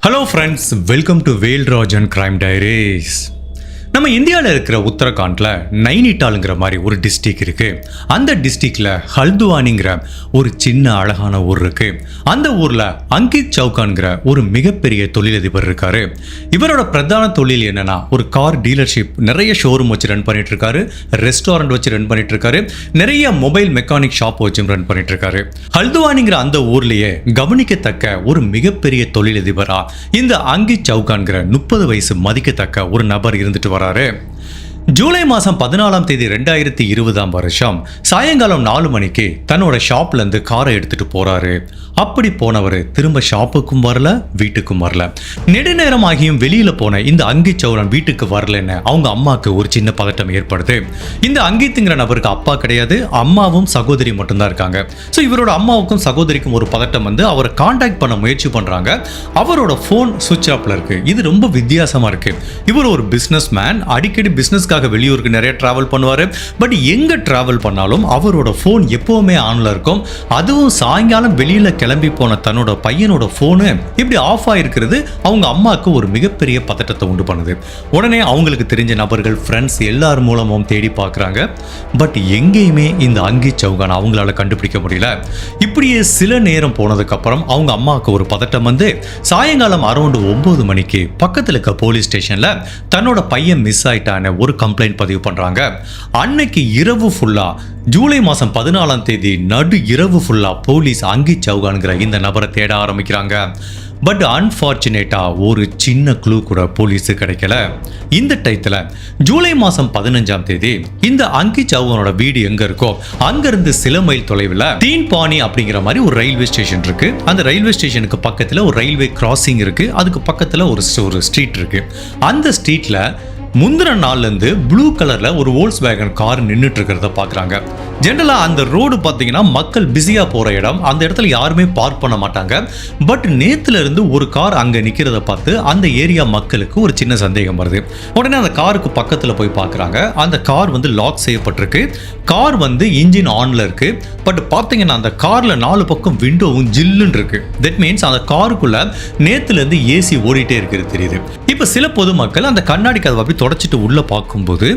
Hello friends, welcome to Velraj and crime diaries. நம்ம இந்தியாவில் இருக்கிற உத்தரகாண்டில் நைனிட்டாலுங்கிற மாதிரி ஒரு டிஸ்ட்ரிக்ட் இருக்குது. அந்த டிஸ்ட்ரிக்டில் ஹல்துவானிங்கிற ஒரு சின்ன அழகான ஊர் இருக்குது. அந்த ஊரில் அங்கித் சௌகான்கிற ஒரு மிகப்பெரிய தொழிலதிபர் இருக்கார். இவரோட பிரதான தொழில் என்னென்னா ஒரு கார் டீலர்ஷிப், நிறைய ஷோரூம் வச்சு ரன் பண்ணிட்டு இருக்காரு, ரெஸ்டாரண்ட் வச்சு ரன் பண்ணிட்டு இருக்காரு, நிறைய மொபைல் மெக்கானிக் ஷாப் வச்சு ரன் பண்ணிட்டு இருக்காரு. ஹல்துவானிங்கிற அந்த ஊர்லேயே கவனிக்கத்தக்க ஒரு மிகப்பெரிய தொழிலதிபரா இந்த அங்கித் சௌகான்கிற 30 வயசு மதிக்கத்தக்க ஒரு நபர் இருந்துட்டு வராரு. ஜூலை மாதம் 14ஆம் தேதி 2020ஆம் வருஷம் சாயங்காலம் 4 மணிக்கு தன்னோட ஷாப்ல இருந்து காரை எடுத்துட்டு போறாரு. அப்படி போனவர் திரும்ப ஷாப்புக்கும் வரல, வீட்டுக்கும் வரல. நெடுநேரம் ஆகியும் வெளியில போன இந்த அங்கித் சௌகான் வீட்டுக்கு வரலன்னு அவங்க அம்மாவுக்கு ஒரு சின்ன பதட்டம் ஏற்படுது. இந்த அங்கித்ங்கிற நபருக்கு அப்பா கிடையாது, அம்மாவும் சகோதரி மட்டும்தான் இருக்காங்க. ஸோ இவரோட அம்மாவுக்கும் சகோதரிக்கும் ஒரு பதட்டம் வந்து அவரை கான்டாக்ட் பண்ண முயற்சி பண்றாங்க. அவரோட போன் சுவிட்ச் ஆஃப்ல இருக்கு. இது ரொம்ப வித்தியாசமா இருக்கு. இவர் ஒரு பிசினஸ் மேன், அடிக்கடி பிசினஸ்க்காக வெளியூருக்கு நிறைய டிராவல் பண்ணுவாரு. பட் எங்க டிராவல் பண்ணாலும் அவரோட போன் எப்பவுமே ஆன்ல இருக்கும். அதுவும் சாயங்காலம் வெளியில கிளம்பி போன தன்னோட பையனோட போனு இப்படி ஆஃப் ஆயிருக்கிறது அவங்க அம்மாவுக்கு ஒரு மிகப்பெரிய பதட்டத்தை உண்டு பண்ணுது. உடனே அவங்களுக்கு தெரிஞ்ச நபர்கள், ஃப்ரெண்ட்ஸ் எல்லார் மூலமும் தேடி பார்க்குறாங்க. பட் எங்கேயுமே இந்த அங்கித் சௌகான் அவங்களால கண்டுபிடிக்க முடியல. இப்படியே சில நேரம் போனதுக்கு அப்புறம் அவங்க அம்மாவுக்கு ஒரு பதட்டம் வந்து சாயங்காலம் அரௌண்ட் 9 மணிக்கு பக்கத்தில் இருக்க போலீஸ் ஸ்டேஷன்ல தன்னோட பையன் மிஸ் ஆயிட்டான ஒரு கம்ப்ளைண்ட் பதிவு பண்றாங்க. அன்னைக்கு இரவு ஃபுல்லா, ஜூலை மாதம் 14ஆம் தேதி நடு இரவு ஃபுல்லா போலீஸ் அங்கித் சௌகான்கிற இந்த நபரை தேட ஆரம்பிக்கிறாங்க. பட் அன்பார்ச்சுனேட்டா ஒரு சின்ன க்ளூ கூட போலீஸு கிடைக்கல. இந்த டயத்துல ஜூலை மாதம் 15ஆம் தேதி இந்த அங்கித் சௌகானோட வீடு எங்க இருக்கோ அங்கிருந்து சில மைல் தொலைவில் தீன்பானி அப்படிங்கிற மாதிரி ஒரு ரயில்வே ஸ்டேஷன் இருக்கு. அந்த ரயில்வே ஸ்டேஷனுக்கு பக்கத்துல ஒரு ரயில்வே கிராசிங் இருக்கு. அதுக்கு பக்கத்துல ஒரு ஸ்ட்ரீட் இருக்கு. அந்த ஸ்ட்ரீட்ல முந்தின நாள்ல இருந்து ப்ளூ கலர்ல ஒரு வோல்க்ஸ்வேகன் கார் நின்றுட்டு இருக்கிறத பாக்குறாங்க. ஜெனரலா அந்த ரோடு பாத்தீங்கன்னா மக்கள் பிஸியா போற இடம். அந்த இடத்துல யாருமே பார்க் பண்ண மாட்டாங்க. பட் நேத்துல இருந்து ஒரு கார் அங்க நிக்கிறத பார்த்து அந்த ஏரியா மக்களுக்கு ஒரு சின்ன சந்தேகம் வருது. உடனே அந்த காருக்கு பக்கத்துல போய் பாக்குறாங்க. அந்த கார் வந்து லாக் செய்யப்பட்டிருக்கு. கார் வந்து இன்ஜின் ஆன்ல இருக்கு. பட் பாத்தீங்கன்னா அந்த கார்ல 4 பக்கம் விண்டோவும் ஜில்லுன்னு இருக்கு. தட் மீன்ஸ் அந்த காருக்குள்ள நேத்துல இருந்து ஏசி ஓடிட்டே இருக்கிறது தெரியுது. இப்ப சில பொதுமக்கள் அந்த கண்ணாடி கதவை தொடச்சிட்டு உள்ள பார்க்கும்போது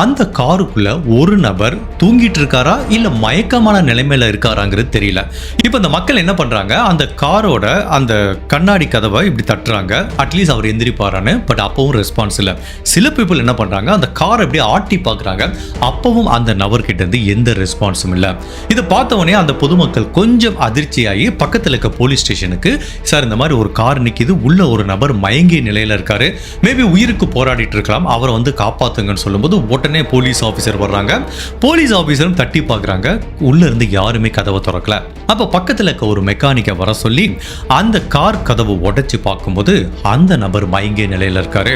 அந்த காருக்குள்ள ஒரு நபர் தூங்கிட்டு இருக்காரா இல்ல மயக்கமான நிலைமையில இருக்காராங்கிறது தெரியல. இப்ப இந்த மக்கள் என்ன பண்றாங்க, அந்த காரோட அந்த கண்ணாடி கதவை இப்படி தட்டுறாங்க, அட்லீஸ்ட் அவர் எந்திரிப்பாரான்னு. பட் அப்பவும் ரெஸ்பான்ஸ் இல்ல. சில பீப்புள் என்ன பண்றாங்க, அந்த காரை அப்படியே ஆட்டி பார்க்கறாங்க. அப்பவும் அந்த நபர்கிட்ட இருந்து எந்த ரெஸ்பான்ஸும் இல்ல. இதை பார்த்தவொடனே அந்த பொதுமக்கள் கொஞ்சம் அதிர்ச்சியாகி பக்கத்தில் இருக்க போலீஸ் ஸ்டேஷனுக்கு, சார் இந்த மாதிரி ஒரு கார் நிக்குது, உள்ள ஒரு நபர் மயங்கிய நிலையில இருக்காரு, மேபி உயிருக்கு போராடிட்டு இருக்கலாம், அவரை வந்து காப்பாத்துங்கன்னு சொல்லும்போது உடனே போலீஸ் ஆபீசர் வர்றாங்க. போலீஸ் ஆபீசரும் தட்டி பார்க்கறாங்க. உள்ள இருந்து யாருமே கதவை திறக்கல. அப்ப பக்கத்துல இருக்க ஒரு மெக்கானிக்கை வர சொல்லி அந்த கார் கதவை உடைச்சு பார்க்கும்போது அந்த நபர் மயங்கிய நிலையில இருக்காரு.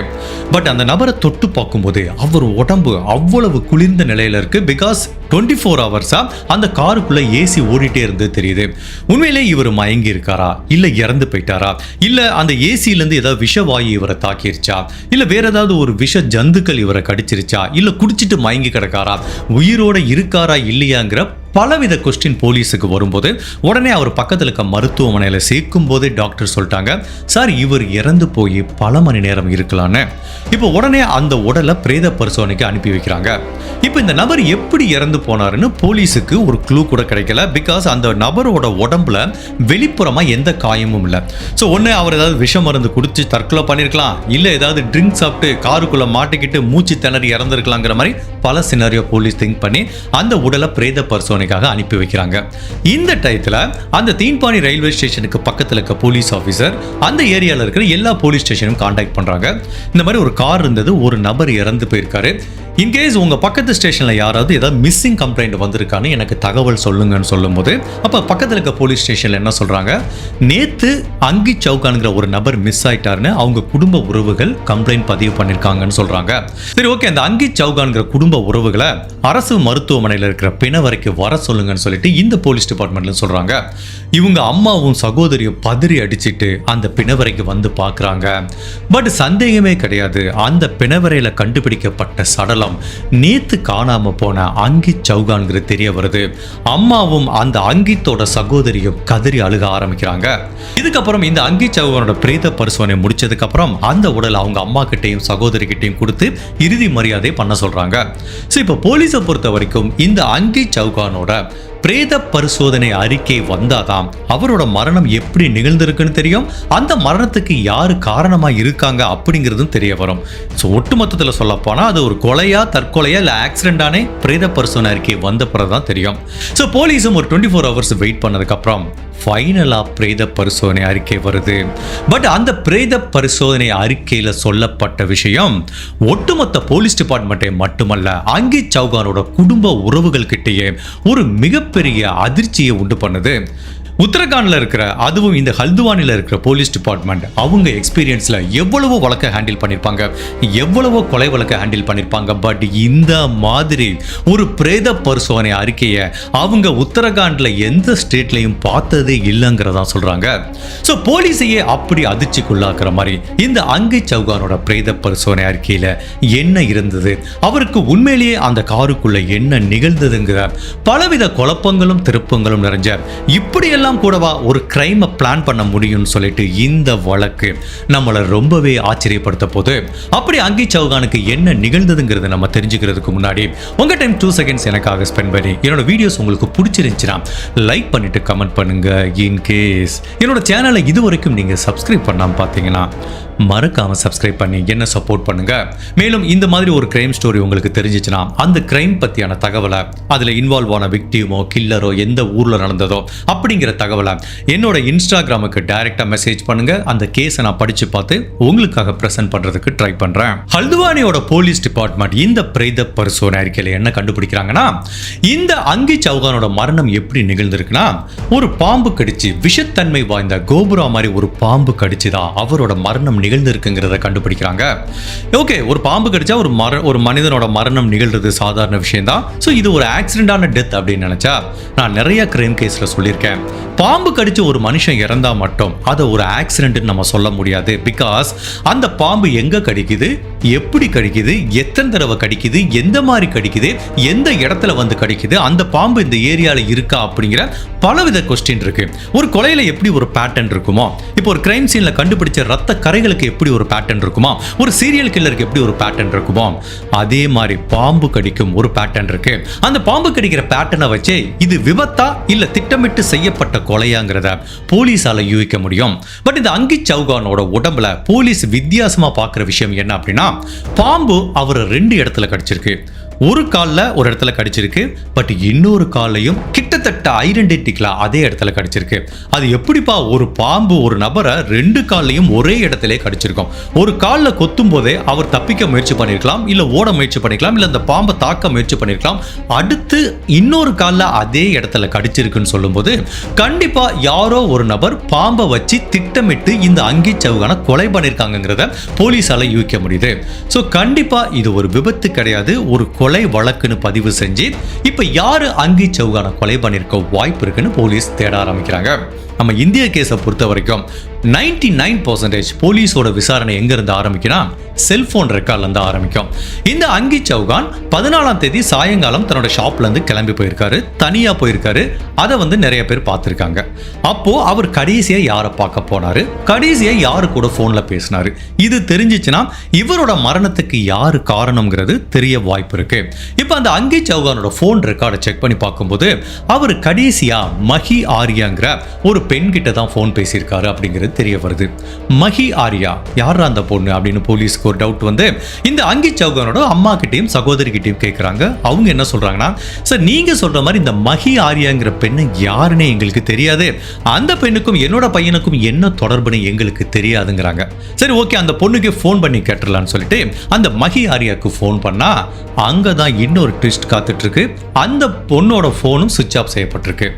பட் அந்த நபரை தொட்டு பார்க்கும்போது அவர் உடம்பு அவ்வளவு குளிர்ந்த நிலையில இருக்கு. பிகாஸ் 24 ஹவர்ஸா அந்த காருக்குள்ள ஏசி ஓடிட்டே இருந்து தெரியுது. உண்மையிலே இவர் மயங்கி இருக்காரா இல்ல இறந்து போயிட்டாரா இல்ல அந்த ஏசில இருந்து ஏதாவது விஷவாயு இவரை தாக்கிருச்சா இல்ல வேற ஏதாவது ஒரு விஷ ஜந்துக்கள் இவரை கடிச்சிருச்சா இல்ல குடிச்சிட்டு மயங்கி கிடக்காரா, உயிரோட இருக்காரா இல்லையாங்கிற பலவித கொஸ்டின் போலீஸுக்கு வரும்போது உடனே அவர் பக்கத்தில் இருக்க மருத்துவமனையில் சேர்க்கும் போதே டாக்டர் சொல்லிட்டாங்க, சார் இவர் இறந்து போய் பல மணி நேரம் இருக்கலான்னு. இப்போ உடனே அந்த உடலை பிரேத பரிசோதனைக்கு அனுப்பி வைக்கிறாங்க. இப்போ இந்த நபர் எப்படி இறந்து போனாருன்னு போலீஸுக்கு ஒரு க்ளூ கூட கிடைக்கல. பிகாஸ் அந்த நபரோட உடம்புல வெளிப்புறமா எந்த காயமும் இல்லை. ஸோ ஒன்று அவர் ஏதாவது விஷ மருந்து குடிச்சு தற்கொலை பண்ணியிருக்கலாம், இல்லை ஏதாவது ட்ரிங்க் சாப்பிட்டு காருக்குள்ள மாட்டிக்கிட்டு மூச்சு திணறி இறந்துருக்கலாங்கிற மாதிரி பல சினாரியோ போலீஸ் திங்க் பண்ணி அந்த உடலை பிரேத பரிசோதனைக்காக அனுப்பி வைக்கிறாங்க. இந்த டயத்துல அந்த தீன்பானி ரயில்வே ஸ்டேஷனுக்கு பக்கத்தில் இருக்க போலீஸ் ஆஃபீஸர் அந்த ஏரியாவில் இருக்கிற எல்லா போலீஸ் ஸ்டேஷனும் கான்டாக்ட் பண்றாங்க. இந்த மாதிரி ஒரு கார் இருந்தது, ஒரு நபர் இறந்து போயிருக்காரு, இன்கேஸ் உங்க பக்கத்து ஸ்டேஷன்ல யாராவது ஏதாவது மிஸ்ஸிங் கம்ப்ளைண்ட் வந்திருக்கான்னு எனக்கு தகவல் சொல்லுங்கன்னு சொல்லும்போது அப்ப பக்கத்தில் இருக்க போலீஸ் ஸ்டேஷன்ல என்ன சொல்றாங்க, நேத்து அங்கித் சௌகான்ங்கிற ஒரு நபர் மிஸ் ஆயிட்டாருன்னு அவங்க குடும்ப உறவுகள் கம்ப்ளைண்ட் பதிவு பண்ணிருக்காங்கன்னு சொல்றாங்க. சரி, ஓகே, அந்த அங்கித் சௌகான்ங்கிற குடும்ப உறவுகளை அரசு மருத்துவமனையில் இருக்கிற பிணவரைக்கு வர சொல்லுங்கன்னு சொல்லிட்டு இந்த போலீஸ் டிபார்ட்மெண்ட்ல சொல்றாங்க. இவங்க அம்மாவும் சகோதரியும் பதறி அடிச்சிட்டு அந்த பிணவரைக்கு வந்து பார்க்குறாங்க. பட் சந்தேகமே கிடையாது, அந்த பிணவரையில் கண்டுபிடிக்கப்பட்ட சடலம் விஷயம் நேத்து காணாம போன அங்கித் சௌகான்கிற தெரிய வருது. அம்மாவும் அந்த அங்கித்தோட சகோதரியும் கதறி அழுக ஆரம்பிக்கிறாங்க. இதுக்கப்புறம் இந்த அங்கித் சௌகானோட பிரேத பரிசோதனை முடிச்சதுக்கு அப்புறம் அந்த உடல் அவங்க அம்மா கிட்டையும் சகோதரி கிட்டையும் கொடுத்து இறுதி மரியாதை பண்ண சொல்றாங்க. இப்போ போலீஸை பொறுத்த வரைக்கும் இந்த அங்கித் சௌகானோட பிரேத பரிசோதனை அறிக்கை வந்தாதான் அவரோட மரணம் எப்படி நிகழ்ந்திருக்குன்னு தெரியும். அந்த மரணத்துக்கு யாரு காரணமா இருக்காங்க அப்படிங்கிறதும் தெரிய வரும். ஸோ ஒட்டுமொத்தத்தில் சொல்ல போனா அது ஒரு கொலையா தற்கொலையா இல்லை ஆக்சிடென்டானே பிரேத பரிசோதனை அறிக்கை வந்த பிறகுதான் தெரியும். ஸோ போலீஸும் ஒரு 24 hours வெயிட் பண்ணதுக்கு அப்புறம் ஃபைனலா பிரேத பரிசோதனை அறிக்கை வருது. பட் அந்த பிரேத பரிசோதனை அறிக்கையில சொல்லப்பட்ட விஷயம் ஒட்டுமொத்த போலீஸ் டிபார்ட்மெண்ட்டை மட்டுமல்ல, அங்கித் சௌகானோட குடும்ப உறவுகள் கிட்டேயே ஒரு மிகப்பெரிய அதிர்ச்சியை உண்டு பண்ணுது. உத்தரகாண்ட்ல இருக்கிற, அதுவும் இந்த ஹல்துவானில இருக்கிற போலீஸ் டிபார்ட்மெண்ட் அவங்க எக்ஸ்பீரியன்ஸ்ல எவ்வளவோ வழக்கை ஹேண்டில் பண்ணிருப்பாங்க, எவ்வளவோ கொலை வழக்கை ஹேண்டில் பண்ணிருப்பாங்க. பட் இந்த மாதிரி ஒரு பிரேத பரிசோதனை அறிக்கையை அவங்க உத்தரகாண்ட்ல எந்த ஸ்டேட்லையும் பார்த்ததே இல்லைங்கிறதா சொல்றாங்க. ஸோ போலீஸையே அப்படி அதிர்ச்சிக்குள்ளாக்குற மாதிரி இந்த அங்கித் சௌகானோட பிரேத பரிசோதனை அறிக்கையில என்ன இருந்தது, அவருக்கு உண்மையிலேயே அந்த காருக்குள்ள என்ன நிகழ்ந்ததுங்கிற பலவித குழப்பங்களும் திருப்பங்களும் நிறைஞ்ச இப்படியெல்லாம் கூடவா ஒரு கிரைமை பிளான் பண்ண முடியும்னு சொல்லிட்டு இந்த வழக்கு நம்மளை ரொம்பவே ஆச்சரியப்படுத்த போது. அப்படி அங்கித் சௌகானுக்கு என்ன நிகழ்ந்ததுங்கிறத நம்ம தெரிஞ்சுக்கிறதுக்கு முன்னாடி உங்க டைம் 2 seconds எனக்காக ஸ்பெண்ட் பண்ணி என்னோட வீடியோஸ் உங்களுக்கு பிடிச்சிருந்துச்சுன்னா லைக் பண்ணிட்டு கமெண்ட் பண்ணுங்க. இன் கேஸ் என்னோட சேனலை இது வரைக்கும் நீங்க சப்ஸ்கிரைப் பண்ணாம பார்த்தீங்கன்னா மறக்காம சப்ஸ்கிரைப் பண்ணி என்ன சப்போர்ட் பண்ணுங்க. மேலும் இந்த மாதிரி ஒரு கிரைம் ஸ்டோரி உங்களுக்கு தெரிஞ்சிச்சுன்னா அந்த கிரைம் பத்தியான தகவலை, அதுல இன்வால்வ் ஆன விக்டிமோ கில்லரோ எந்த ஊர்ல நடந்ததோ அப்படிங்கிற தகவலை என்னோட இன்ஸ்டாகிராமுக்கு டைரக்டா மெசேஜ் பண்ணுங்க. அந்த கேஸை நான் படிச்சு பார்த்து உங்களுக்காக பிரசன்ட் பண்றதுக்கு ட்ரை பண்றேன். ஹல்துவானியோட போலீஸ் டிபார்ட்மெண்ட் இந்த பிரேத பரிசோதனை அறிக்கையில என்ன கண்டுபிடிக்கிறாங்கன்னா, இந்த அங்கித் சௌகானோட மரணம் எப்படி நிகழ்ந்திருக்குன்னா, ஒரு பாம்பு கடிச்சு விஷத்தன்மை வாய்ந்த கோபுரா மாதிரி ஒரு பாம்பு கடிச்சுதான் அவரோட மரணம் நிகழ்ந்திருக்குங்கிறத கண்டுபிடிக்கிறாங்க. ஓகே, ஒரு பாம்பு கடிச்சா ஒரு மனிதனோட மரணம் நிகழ்றது சாதாரண விஷயம் தான். ஸோ இது ஒரு ஆக்சிடென்டான டெத் அப்படின்னு நினைச்சா, நான் நிறைய கிரைம் கேஸ்ல சொல்லியிருக்கேன், பாம்பு கடிச்சு ஒரு மனுஷன் இறந்தா மட்டும் அதை ஒரு ஆக்சிடென்ட் நம்ம சொல்ல முடியாது. பிகாஸ் அந்த பாம்பு எங்க கடிக்குது, எப்படி கடிக்குது, எத்தனை தடவை கடிக்குது, எந்த மாதிரி கடிக்குது, எந்த இடத்துல வந்து கடிக்குது, அந்த பாம்பு இந்த ஏரியால இருக்கா அப்படிங்கிற பலவித கொஸ்டின் இருக்கு. ஒரு கொலையில எப்படி ஒரு பேட்டர்ன் இருக்குமோ, இப்போ ஒரு கிரைம் சீன்ல கண்டுபிடிச்ச ரத்த கரைகளுக்கு எப்படி ஒரு பேட்டர்ன் இருக்குமோ, ஒரு சீரியல் கில்லருக்கு எப்படி ஒரு பேட்டர்ன் இருக்குமோ, அதே மாதிரி பாம்பு கடிக்கும் ஒரு பேட்டர்ன் இருக்கு. அந்த பாம்பு கடிக்கிற பேட்டர்னை வச்சு இது விபத்தா இல்ல திட்டமிட்டு செய்யப்பட்ட கொலையாங்கிறத போலீஸால யூகிக்க முடியும். பட் இந்த அங்கித் சௌகானோட உடம்புல போலீஸ் வித்தியாசமா பார்க்குற விஷயம் என்ன அப்படின்னா, பாம்பு அவரை 2 இடத்துல கடிச்சிருக்கு. ஒரு காலில் ஒரு இடத்துல கடிச்சிருக்கு, பட் இன்னொரு காலையும் கிட்டத்தட்ட ஐடென்டிட்டிக்கலா அதே இடத்துல கடிச்சிருக்கு. அது எப்படிப்பா ஒரு பாம்பு ஒரு நபரை 2 காலையும் ஒரே இடத்துல கடிச்சிருக்கும்? ஒரு காலில் கொத்தும் போதே அவர் தப்பிக்க முயற்சி பண்ணிருக்கலாம், இல்ல ஓட முயற்சி பண்ணிருக்கலாம், இல்ல அந்த பாம்பை தாக்க முயற்சி பண்ணிருக்கலாம். அடுத்து இன்னொரு காலில் அதே இடத்துல கடிச்சிருக்குன்னு சொல்லும்போது கண்டிப்பா யாரோ ஒரு நபர் பாம்பை வச்சு திட்டமிட்டு இந்த அங்கித் சௌகானை கொலை பண்ணிருக்காங்கிறத போலீஸால யூகிக்க முடியுது. ஸோ கண்டிப்பா இது ஒரு விபத்து கிடையாது, ஒரு கொலை வழக்குன்னு பதிவு செஞ்சு இப்ப யாரு அங்கித் சௌகானை கொலை பண்ணிருக்க வாய்ப்பு இருக்குன்னு போலீஸ் தேட ஆரம்பிக்கிறாங்க. நம்ம இந்திய கேஸை பொறுத்த வரைக்கும் 99% போலீஸோட விசாரணை எங்க இருந்து ஆரம்பிக்கணும், செல்போன் ரெக்கார்ட்ல இருந்து ஆரம்பிக்கும். இந்த அங்கித் சௌகான் 14ஆம் தேதி சாயங்காலம் தன்னோட ஷாப்ல இருந்து கிளம்பி போயிருக்காரு, தனியா போயிருக்காரு. அதை நிறைய பேர் பார்த்திருக்காங்க. அப்போ அவர் கடைசியா யாரை பார்க்க போனாரு, கடைசியா யாரு கூட போன்ல பேசினாரு, இது தெரிஞ்சிச்சுன்னா இவரோட மரணத்துக்கு யாரு காரணம்ங்கிறது தெரிய வாய்ப்பு இருக்கு. இப்ப அந்த அங்கித் சௌகானோட போன் ரெக்கார்டை செக் பண்ணி பார்க்கும்போது அவர் கடைசியா மஹி ஆரியாங்கிற ஒரு பெண் கிட்ட தான் போன் பேசியிருக்காரு அப்படிங்கிறது தெரிய வருது. மஹி ஆரியா யாரா அந்த பொண்ணு அப்படின்னு போலீஸ்க்கு ஒரு டவுட் வந்து இந்த அங்கித் சௌகானோட அம்மா கிட்டையும் சகோதரி கிட்டையும் கேட்குறாங்க. அவங்க என்ன சொல்றாங்கன்னா, சார் நீங்க சொல்ற மாதிரி இந்த மஹி ஆரியாங்கிற பெண்ணு யாருன்னு எங்களுக்கு தெரியாது, அந்த பெண்ணுக்கும் என்னோட பையனுக்கும் என்ன தொடர்புன்னு எங்களுக்கு தெரியாதுங்கிறாங்க. சரி ஓகே, அந்த பொண்ணுக்கு ஃபோன் பண்ணி கேட்டுடலான்னு சொல்லிட்டு அந்த மஹி ஆரியாவுக்கு ஃபோன் பண்ணா அங்க அங்கதான் இன்னொரு ட்விஸ்ட் காத்துட்டு இருக்கு. அந்த பொண்ணோட போனும் சுவிட்ச் ஆஃப் செய்யப்பட்டிருக்கு.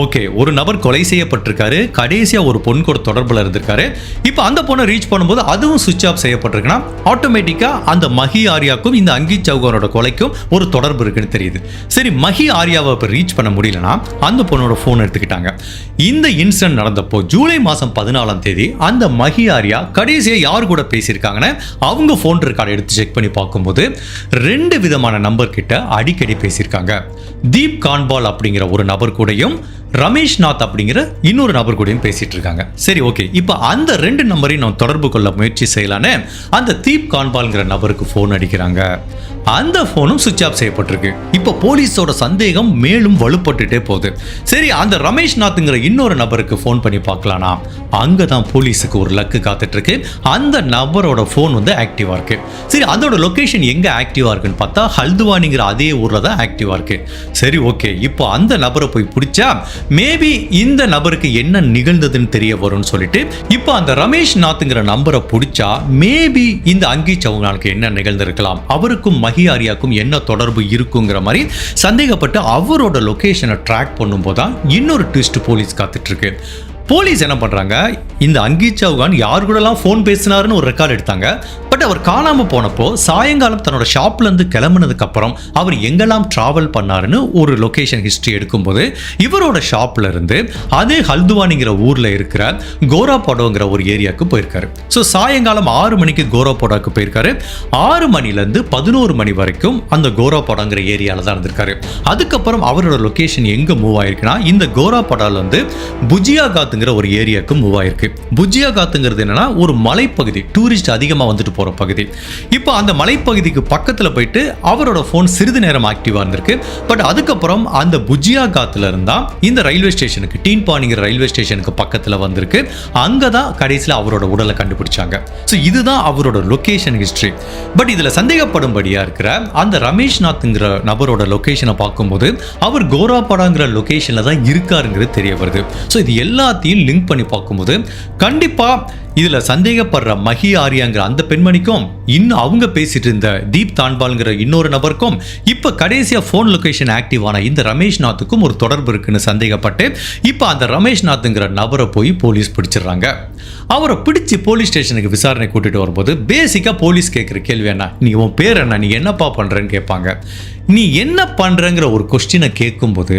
ஓகே, ஒரு நபர் கொலை செய்யப்பட்டிருக்காரு, கடைசியா ஒரு பொண்ணு கூட தொடர்புல இருந்திருக்காரு. இப்போ அந்த பொண்ணை ரீச் பண்ணும்போது அதுவும் சுவிட்ச் ஆஃப் செய்யப்பட்டிருக்குன்னா ஆட்டோமேட்டிக்கா அந்த மஹி ஆர்யாக்கும் இந்த அங்கித் சௌகானோட கொலைக்கும் ஒரு தொடர்பு இருக்குன்னு தெரியுது. சரி, மஹி ஆர்யாவை இப்போ ரீச் பண்ண முடியலன்னா அந்த பொண்ணோட போன் எடுத்துக்கிட்டாங்க. இந்த இன்சிடென்ட் நடந்தப்போ ஜூலை மாதம் 14ஆம் தேதி அந்த மஹி ஆர்யா கடைசியா யார் கூட பேசியிருக்காங்கன்னு அவங்க போன் ரெக்கார்டை எடுத்து செக் பண்ணி பார்க்கும்போது 2 விதமான நம்பர் கிட்ட அடிக்கடி பேசியிருக்காங்க. தீப் கான்பால் அப்படிங்கிற ஒரு நபர் கூடயும் ரமேஷ் நாத் அப்படிங்கிற இன்னொரு நபர் கூடயும் பேசிட்டு இருக்காங்க. சரி, ஓகே, இப்போ அந்த 2 நம்பரையும் நான் தொடர்பு கொள்ள முயற்சி செய்யலான்னு அந்த தீப் கான்பால்ங்கிற நபருக்கு போன் அடிக்கிறாங்க. அந்த போனும் சுவிட்ச் ஆஃப் செய்யப்பட்டிருக்கு. இப்போ போலீஸோட சந்தேகம் மேலும் வலுப்பட்டுட்டே போகுது. சரி, அந்த ரமேஷ் நாத்ங்கிற இன்னொரு நபருக்கு போன் பண்ணி பார்க்கலானா அங்கதான் போலீஸுக்கு ஒரு லக்கு காத்துட்டு இருக்கு. அந்த நபரோட போன் வந்து ஆக்டிவா இருக்கு. சரி, அதோட லொகேஷன் எங்க ஆக்டிவா இருக்குன்னு பார்த்தா ஹல்துவானிங்கிற அதே ஊர்ல தான் ஆக்டிவா இருக்கு. சரி, ஓகே, இப்போ அந்த நபரை போய் பிடிச்சா மேபி இந்த நபருக்கு என்ன நிகழ்ந்ததுன்னு தெரிய வரும்னு சொல்லிட்டு இப்போ அந்த ரமேஷ் நாத்ங்கிற நம்பரை பிடிச்சா மேபி இந்த அங்கித் சௌகானுக்கு என்ன நிகழ்ந்திருக்கலாம், அவருக்கும் மஹி ஆர்யாக்கும் என்ன தொடர்பு இருக்குங்கிற மாதிரி சந்தேகப்பட்டு அவரோட லொகேஷனை ட்ராக் பண்ணும்போது தான் இன்னொரு ட்விஸ்ட் போலீஸ் காத்துட்டு இருக்கு. போலீஸ் என்ன பண்றாங்க, இந்த அங்கித் சௌகான் யார் கூடலாம் ஃபோன் பேசினாருன்னு ஒரு ரெக்கார்ட் எடுத்தாங்க. பட் அவர் காணாம போனப்போ சாயங்காலம் தன்னோட ஷாப்ல இருந்து கிளம்புனதுக்கு அப்புறம் அவர் எங்கெல்லாம் டிராவல் பண்ணாருன்னு ஒரு லொகேஷன் ஹிஸ்டரி எடுக்கும்போது இவரோட ஷாப்ல இருந்து அதே ஹல்துவானிங்கிற ஊர்ல இருக்கிற கோராபடோங்கிற ஒரு ஏரியாவுக்கு போயிருக்காரு. ஸோ சாயங்காலம் 6 மணிக்கு கோராபடாக்கு போயிருக்காரு. 6 மணிலேருந்து 11 மணி வரைக்கும் அந்த கோராபடாங்கிற ஏரியால தான் இருந்திருக்காரு. அதுக்கப்புறம் அவரோட லொகேஷன் எங்க மூவ் ஆயிருக்குன்னா இந்த கோராபடால இருந்து புஜியாகாத் ஒரு ஏரியாவுக்கு மூவ் ஆயிருக்கு. புஜியாகாத்துங்கிறது என்னன்னா ஒரு மலைப்பகுதி, டூரிஸ்ட் அதிகமா வந்துட்டு போற பகுதி. இப்போ அந்த மலைப்பகுதிக்கு பக்கத்துல போயிட்டு அவரோட போன் சிறிது நேரம் ஆக்டிவா இருந்திருக்கு. பட் அதுக்கப்புறம் அந்த புஜியாகாத்துல இருந்தா இந்த ரயில்வே ஸ்டேஷனுக்கு டீன்பானிங்கிற ரயில்வே ஸ்டேஷனுக்கு பக்கத்துல வந்திருக்கு. அங்கதான் கடைசியில் அவரோட உடலை கண்டுபிடிச்சாங்க. ஸோ இதுதான் அவரோட லொகேஷன் ஹிஸ்டரி. பட் இதுல சந்தேகப்படும்படியா இருக்கிற அந்த ரமேஷ் நாத்ங்கிற நபரோட லொகேஷனை பார்க்கும்போது அவர் கோராபடாங்கிற லொகேஷன்ல தான் இருக்காருங்கிறது தெரிய வருது. ஸோ இது எல்லாத்தையும் லிங்க் பண்ணி பார்க்கும்போது கண்டிப்பா இதுல சந்தேகப்படுற மஹி ஆர்யாங்கிற அந்த பெண்மணிக்கும் இன்னும் அவங்க பேசிட்டு இருந்த தீப் தான்பால்ங்கிற இன்னொரு நபருக்கும் இப்ப கடைசியா போன் லொகேஷன் ஆக்டிவ் ஆன இந்த ரமேஷ் நாத்துக்கும் ஒரு தொடர்பு இருக்குன்னு சந்தேகப்பட்டு இப்ப அந்த ரமேஷ் நாத்துங்கிற நபரை போய் போலீஸ் பிடிச்சிடுறாங்க. அவரை பிடிச்சி போலீஸ் ஸ்டேஷனுக்கு விசாரணை கூட்டிட்டு வரும்போது பேசிக்கா போலீஸ் கேட்கிற கேள்வி என்ன, நீ உன் பேர் என்ன, நீ என்னப்பா பண்றன்னு கேட்பாங்க. நீ என்ன பண்றங்கிற ஒரு கொஸ்டினை கேட்கும்போது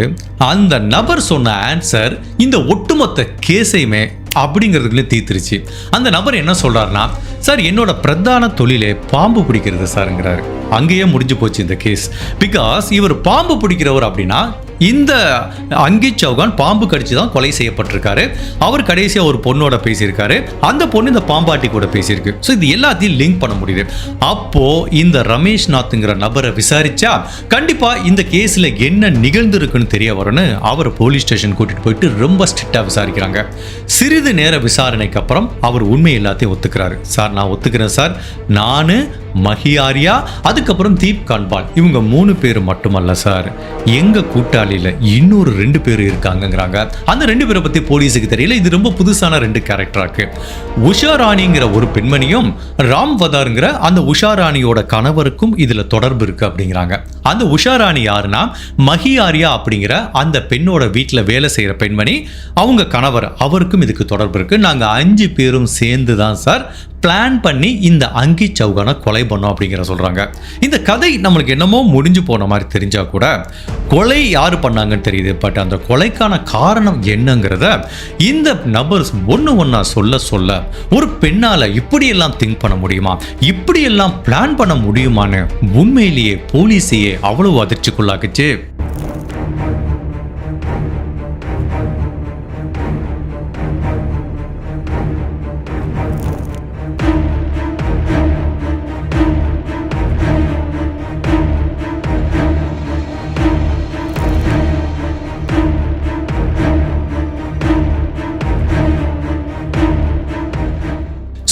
அந்த நபர் சொன்ன ஆன்சர் இந்த ஒட்டுமொத்த கேஸையுமே அப்படிங்கிறதுக்குள்ளே தீர்த்துருச்சு. அந்த நபர் என்ன சொல்றாருன்னா, சார் என்னோட பிரதான தொழிலே பாம்பு பிடிக்கிறது சார்ங்கிறாரு. அங்கேயே முடிஞ்சு போச்சு இந்த கேஸ். பிகாஸ் இவர் பாம்பு பிடிக்கிறவர் அப்படின்னா இந்த அங்கித் சௌகான் பாம்பு கடிச்சு தான் கொலை செய்யப்பட்டிருக்காரு. அவர் கடைசியாக ஒரு பொண்ணோட பேசியிருக்காரு, அந்த பொண்ணு இந்த பாம்பாட்டி கூட பேசியிருக்கு. ஸோ இது எல்லாத்தையும் லிங்க் பண்ண முடியுது. அப்போ இந்த ரமேஷ் நாத்ங்கிற நபரை விசாரிச்சா கண்டிப்பா இந்த கேஸ்ல என்ன நிகழ்ந்திருக்குன்னு தெரிய வரும்னு அவர் போலீஸ் ஸ்டேஷன் கூட்டிட்டு போயிட்டு ரொம்ப ஸ்ட்ரிக்டா விசாரிக்கிறாங்க. சிறிது நேர விசாரணைக்கு அப்புறம் அவர் உண்மை எல்லாத்தையும் ஒத்துக்கிறாரு. சார் நான் ஒத்துக்கிறேன் சார், நானு மஹி ஆர்யா அதுக்கப்புறம் தீப் கான்பால் இவங்க 3 பேர் மட்டுமல்ல சார், எங்க கூட்டாளியில இன்னொரு 2 பேர் இருக்காங்கிறாங்க. அந்த 2 பேரை பத்தி போலீஸுக்கு தெரியல. இது ரொம்ப புதுசான 2 கேரக்டராக்கு. உஷா ராணிங்கிற ஒரு பெண்மணியும் ராம் வதாருங்கிற அந்த உஷா ராணியோட கணவருக்கும் இதுல தொடர்பு இருக்கு அப்படிங்கிறாங்க. அந்த உஷா ராணி யாருன்னா மஹி ஆர்யா அப்படிங்கிற அந்த பெண்ணோட வீட்டில் வேலை செய்யற பெண்மணி, அவங்க கணவர், அவருக்கும் இதுக்கு தொடர்பு இருக்கு. நாங்க 5 பேரும் சேர்ந்து தான் சார் பிளான் பண்ணி இந்த அங்கித் சௌகானை கொலை பண்ணோம் அப்படிங்கிற சொல்றாங்க. இந்த கதை நம்மளுக்கு என்னமோ முடிஞ்சு போன மாதிரி தெரிஞ்சா கூட கொலை யாரு பண்ணாங்கன்னு தெரியுது. பட் அந்த கொலைக்கான காரணம் என்னங்கிறத இந்த நபர்ஸ் ஒன்னா சொல்ல சொல்ல ஒரு பெண்ணால இப்படியெல்லாம் திங்க் பண்ண முடியுமா, இப்படியெல்லாம் பிளான் பண்ண முடியுமான்னு உண்மையிலேயே போலீஸையே அவ்வளவு அதிர்ச்சிக்குள்ளாக்குச்சு.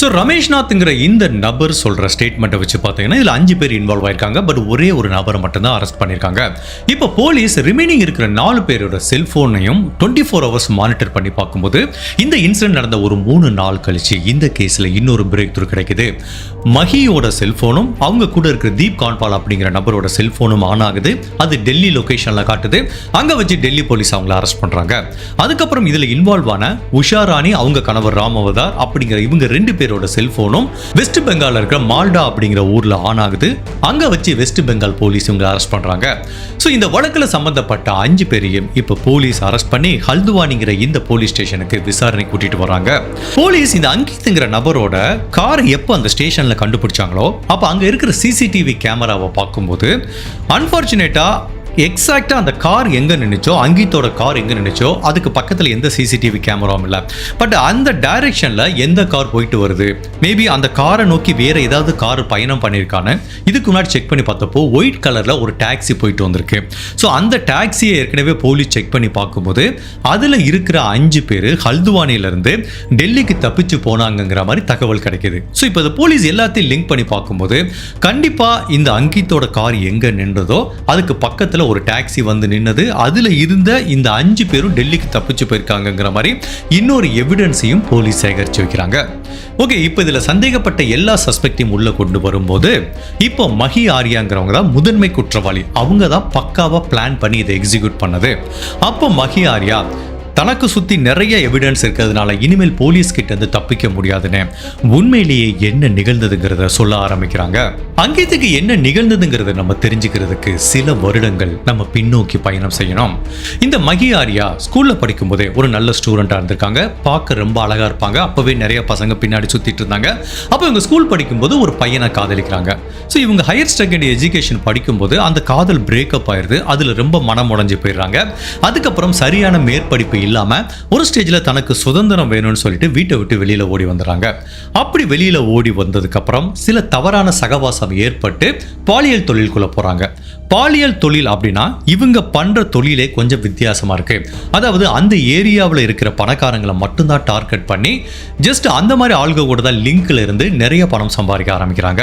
ஸோ ரமேஷ்நாத்ங்கிற இந்த நபர் சொல்ற ஸ்டேட்மெண்ட்டை வச்சு பார்த்தீங்கன்னா இதில் 5 பேர் இன்வால்வ் ஆயிருக்காங்க. பட் ஒரே ஒரு நபரை மட்டும்தான் அரெஸ்ட் பண்ணியிருக்காங்க. இப்போ போலீஸ் ரிமைனிங் இருக்கிற 4 பேரோட செல்போனையும் 24 ஹவர்ஸ் மானிட்டர் பண்ணி பார்க்கும்போது இந்த இன்சிடென்ட் நடந்த ஒரு 3 நாள் கழிச்சு இந்த கேஸில் இன்னொரு பிரேக் த்ரூ கிடைக்குது. மஹியோட செல்போனும் அவங்க கூட இருக்கிற தீப் கான்பால் அப்படிங்கிற நபரோட செல்போனும் ஆன் ஆகுது. அது டெல்லி லொகேஷன்ல காட்டுது. அங்க வச்சு டெல்லி போலீஸ் அவங்களை அரெஸ்ட் பண்றாங்க. அதுக்கப்புறம் இதுல இன்வால்வ் ஆன உஷா ராணி, அவங்க கணவர் ராமவதார் அப்படிங்கிற இவங்க 2 பேரோட செல்போனும் வெஸ்ட் பெங்கால்ல இருக்கிற மால்டா அப்படிங்கிற ஊர்ல ஆன் ஆகுது. அங்க வச்சு வெஸ்ட் பெங்கால் போலீஸ் இவங்களை அரெஸ்ட் பண்றாங்க. ஸோ இந்த வழக்குல சம்பந்தப்பட்ட 5 பேரையும் இப்ப போலீஸ் அரெஸ்ட் பண்ணி ஹல்துவானிங்கிற இந்த போலீஸ் ஸ்டேஷனுக்கு விசாரணை கூட்டிட்டு வராங்க. போலீஸ் இந்த அங்கித்ங்கிற நபரோட கார் எப்போ அந்த ஸ்டேஷன்ல கண்டுபிடிச்சாங்களோ அப்ப அங்க இருக்கிற சிசிடிவி கேமராவை பார்க்கும்போது அன்பார்ச்சுனேட்டா எக்ஸாக்டா அந்த கார் எங்க நின்னுச்சோ, அங்கித்தோட கார் எங்க நின்னுச்சோ அதுக்கு பக்கத்துல எந்த சிசிடிவி கேமராவும் இல்லை. பட் அந்த டைரக்ஷன்ல எந்த கார் போயிட்டு வருது, மேபி அந்த காரை நோக்கி வேற ஏதாவது கார் பயணம் பண்ணியிருக்கான்னு இதுக்கு முன்னாடி செக் பண்ணி பார்த்தப்போ ஒயிட் கலர்ல ஒரு டாக்ஸி போயிட்டு வந்திருக்கு. ஸோ அந்த டாக்ஸியை ஏற்கனவே போலீஸ் செக் பண்ணி பார்க்கும்போது அதுல இருக்கிற 5 பேர் ஹல்துவானில இருந்து டெல்லிக்கு தப்பிச்சு போனாங்கிற மாதிரி தகவல் கிடைக்குது. ஸோ இப்போ போலீஸ் எல்லாத்தையும் லிங்க் பண்ணி பார்க்கும்போது கண்டிப்பா இந்த அங்கித்தோட கார் எங்க நின்றதோ அதுக்கு பக்கத்துல ஒரு டாக்ஸி வந்து நின்னது, அதுல இருந்த இந்த 5 பேரும் டெல்லிக்கு தப்பிச்சு போயிருக்காங்கிற மாதிரி இன்னொரு எவிடன்ஸையும் போலீஸ் சேகரிச்சு வைக்கிறாங்க. ஓகே, இப்போ இதுல சந்தேகப்பட்ட எல்லா சஸ்பெக்டையும் உள்ள கொண்டு வரும்போது இப்போ மஹி ஆரியாங்கிறவங்க தான் முதன்மை குற்றவாளி. அவங்க தான் பக்காவா பிளான் பண்ணி இதை எக்ஸிக்யூட் பண்ணது. அப்போ மஹி ஆரியா தனக்கு சுத்தி நிறைய எவிடன்ஸ் இருக்கிறதுனால இனிமேல் போலீஸ் கிட்ட இருந்து தப்பிக்க முடியாதுன்னு உண்மையிலேயே என்ன நிகழ்ந்ததுங்கிறத சொல்ல ஆரம்பிக்கிறாங்க. அங்கித்துக்கு என்ன நிகழ்ந்ததுங்கிறத நம்ம தெரிஞ்சுக்கிறதுக்கு சில வருடங்கள் நம்ம பின்னோக்கி பயணம் செய்யணும். இந்த மஹி ஆரியா ஸ்கூல்ல படிக்கும் போதே ஒரு நல்ல ஸ்டூடெண்டா இருந்திருக்காங்க. பார்க்க ரொம்ப அழகா இருப்பாங்க. அப்பவே நிறைய பசங்க பின்னாடி சுத்திட்டு இருந்தாங்க. அப்போ இவங்க ஸ்கூல் படிக்கும்போது ஒரு பையனை காதலிக்கிறாங்க. ஸோ இவங்க ஹையர் செகண்டரி எஜுகேஷன் படிக்கும்போது அந்த காதல் பிரேக்கப் ஆயிருது. அதுல ரொம்ப மனம் உடைஞ்சு போயிடுறாங்க. அதுக்கப்புறம் சரியான மேற்படிப்பு இல்லாம ஒரு ஸ்டேஜ்ல தனக்கு சுதந்திரம் வேணும்னு சொல்லிட்டு வீட்டை விட்டு வெளியில ஓடி வந்துடுறாங்க. அப்படி வெளியில ஓடி வந்ததுக்கு அப்புறம் சில தவறான சகவாசம் ஏற்பட்டு பாலியல் தொழிலுக்குள்ள போறாங்க. பாலியல் தொழில் அப்படின்னா இவங்க பண்ற தொழிலே கொஞ்சம் வித்தியாசமா இருக்கு. அதாவது அந்த ஏரியாவில் இருக்கிற பணக்காரங்களை மட்டும்தான் டார்கெட் பண்ணி ஜஸ்ட் அந்த மாதிரி ஆள்க கூட தான் லிங்க்ல இருந்து நிறைய பணம் சம்பாதிக்க ஆரம்பிக்கிறாங்க.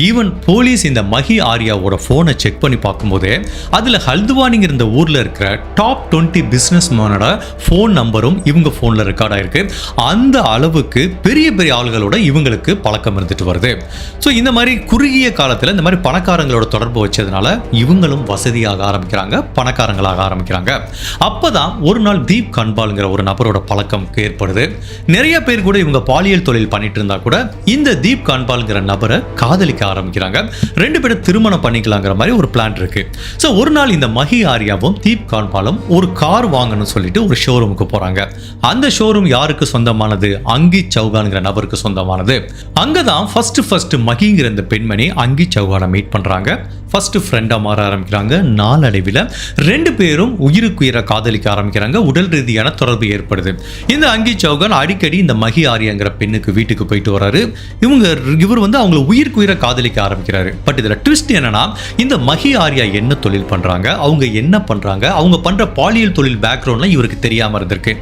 ஈவன் போலீஸ் இந்த மஹி ஆரியாவோட போனை செக் பண்ணி பார்க்கும்போது அதுல ஹல்துவானிங்கிற இந்த ஊர்ல இருக்கிற டாப் 20 பிசினஸ் மேனோட போன் நம்பரும் இவங்க போன்ல ரெக்கார்ட் ஆயிருக்கு. அந்த அளவுக்கு பெரிய பெரிய ஆள்களோட இவங்களுக்கு பழக்கம் இருந்துட்டு வருது. ஸோ இந்த மாதிரி குறுகிய காலத்தில் இந்த மாதிரி பணக்காரங்களோட தொடர்பு வச்சதுனால இவங்களும் வசதியாக ஆரம்பிக்கிறாங்க, பணக்காரங்களாக ஆரம்பிக்கிறாங்க. அப்பதான் ஒரு நாள் தீப் கன்பால்ங்கிற ஒரு நபரோட பழக்கம் ஏற்படுது. நிறைய பேர் கூட இவங்க பாலியல் தொழில் பண்ணிட்டு இருந்தா கூட இந்த தீப் கன்பால்ங்கிற நபரை காதலிக்க ஆரம்பிக்கிறாங்க. 2 பேரும் திருமணம் பண்ணிக்கலாங்கிற மாதிரி ஒரு பிளான் இருக்கு. ஸோ ஒரு நாள் இந்த மஹி ஆரியாவும் தீப் கான்பாலும் ஒரு கார் வாங்கணும்னு சொல்லிட்டு ஒரு ஷோரூமுக்கு போறாங்க. அந்த ஷோரூம் யாருக்கு சொந்தமானது? அங்கித் சௌகான்ங்கிற நபருக்கு சொந்தமானது. அங்கதான் ஃபர்ஸ்ட் மஹிங்கிற இந்த பெண்மணி அங்கித் சௌகானை மீட் பண்றாங்க. ஃபர்ஸ்ட் ஃப்ரெண்டா மாற ஆரம்பிக்கிறாங்க. நாளடைவில் 2 பேரும் உயிருக்குயிரை காதலிக்க ஆரம்பிக்கிறாங்க. உடல் ரீதியான தொடர்பு ஏற்படுது. இந்த அங்கித் சௌகான் அடிக்கடி இந்த மஹி ஆரியாங்கிற பெண்ணுக்கு வீட்டுக்கு போயிட்டு வராரு. இவர் வந்து அவங்களை உயிருக்குயிரை காதலிக்க ஆரம்பிக்கிறாரு. பட் இதுல ட்விஸ்ட் என்னன்னா இந்த மஹி ஆரியா என்ன தொழில் பண்றாங்க, அவங்க என்ன பண்றாங்க, அவங்க பண்ற பாலியல் தொழில் பேக்ரவுண்ட்ல இவருக்கு தெரியாம இருந்திருக்கு.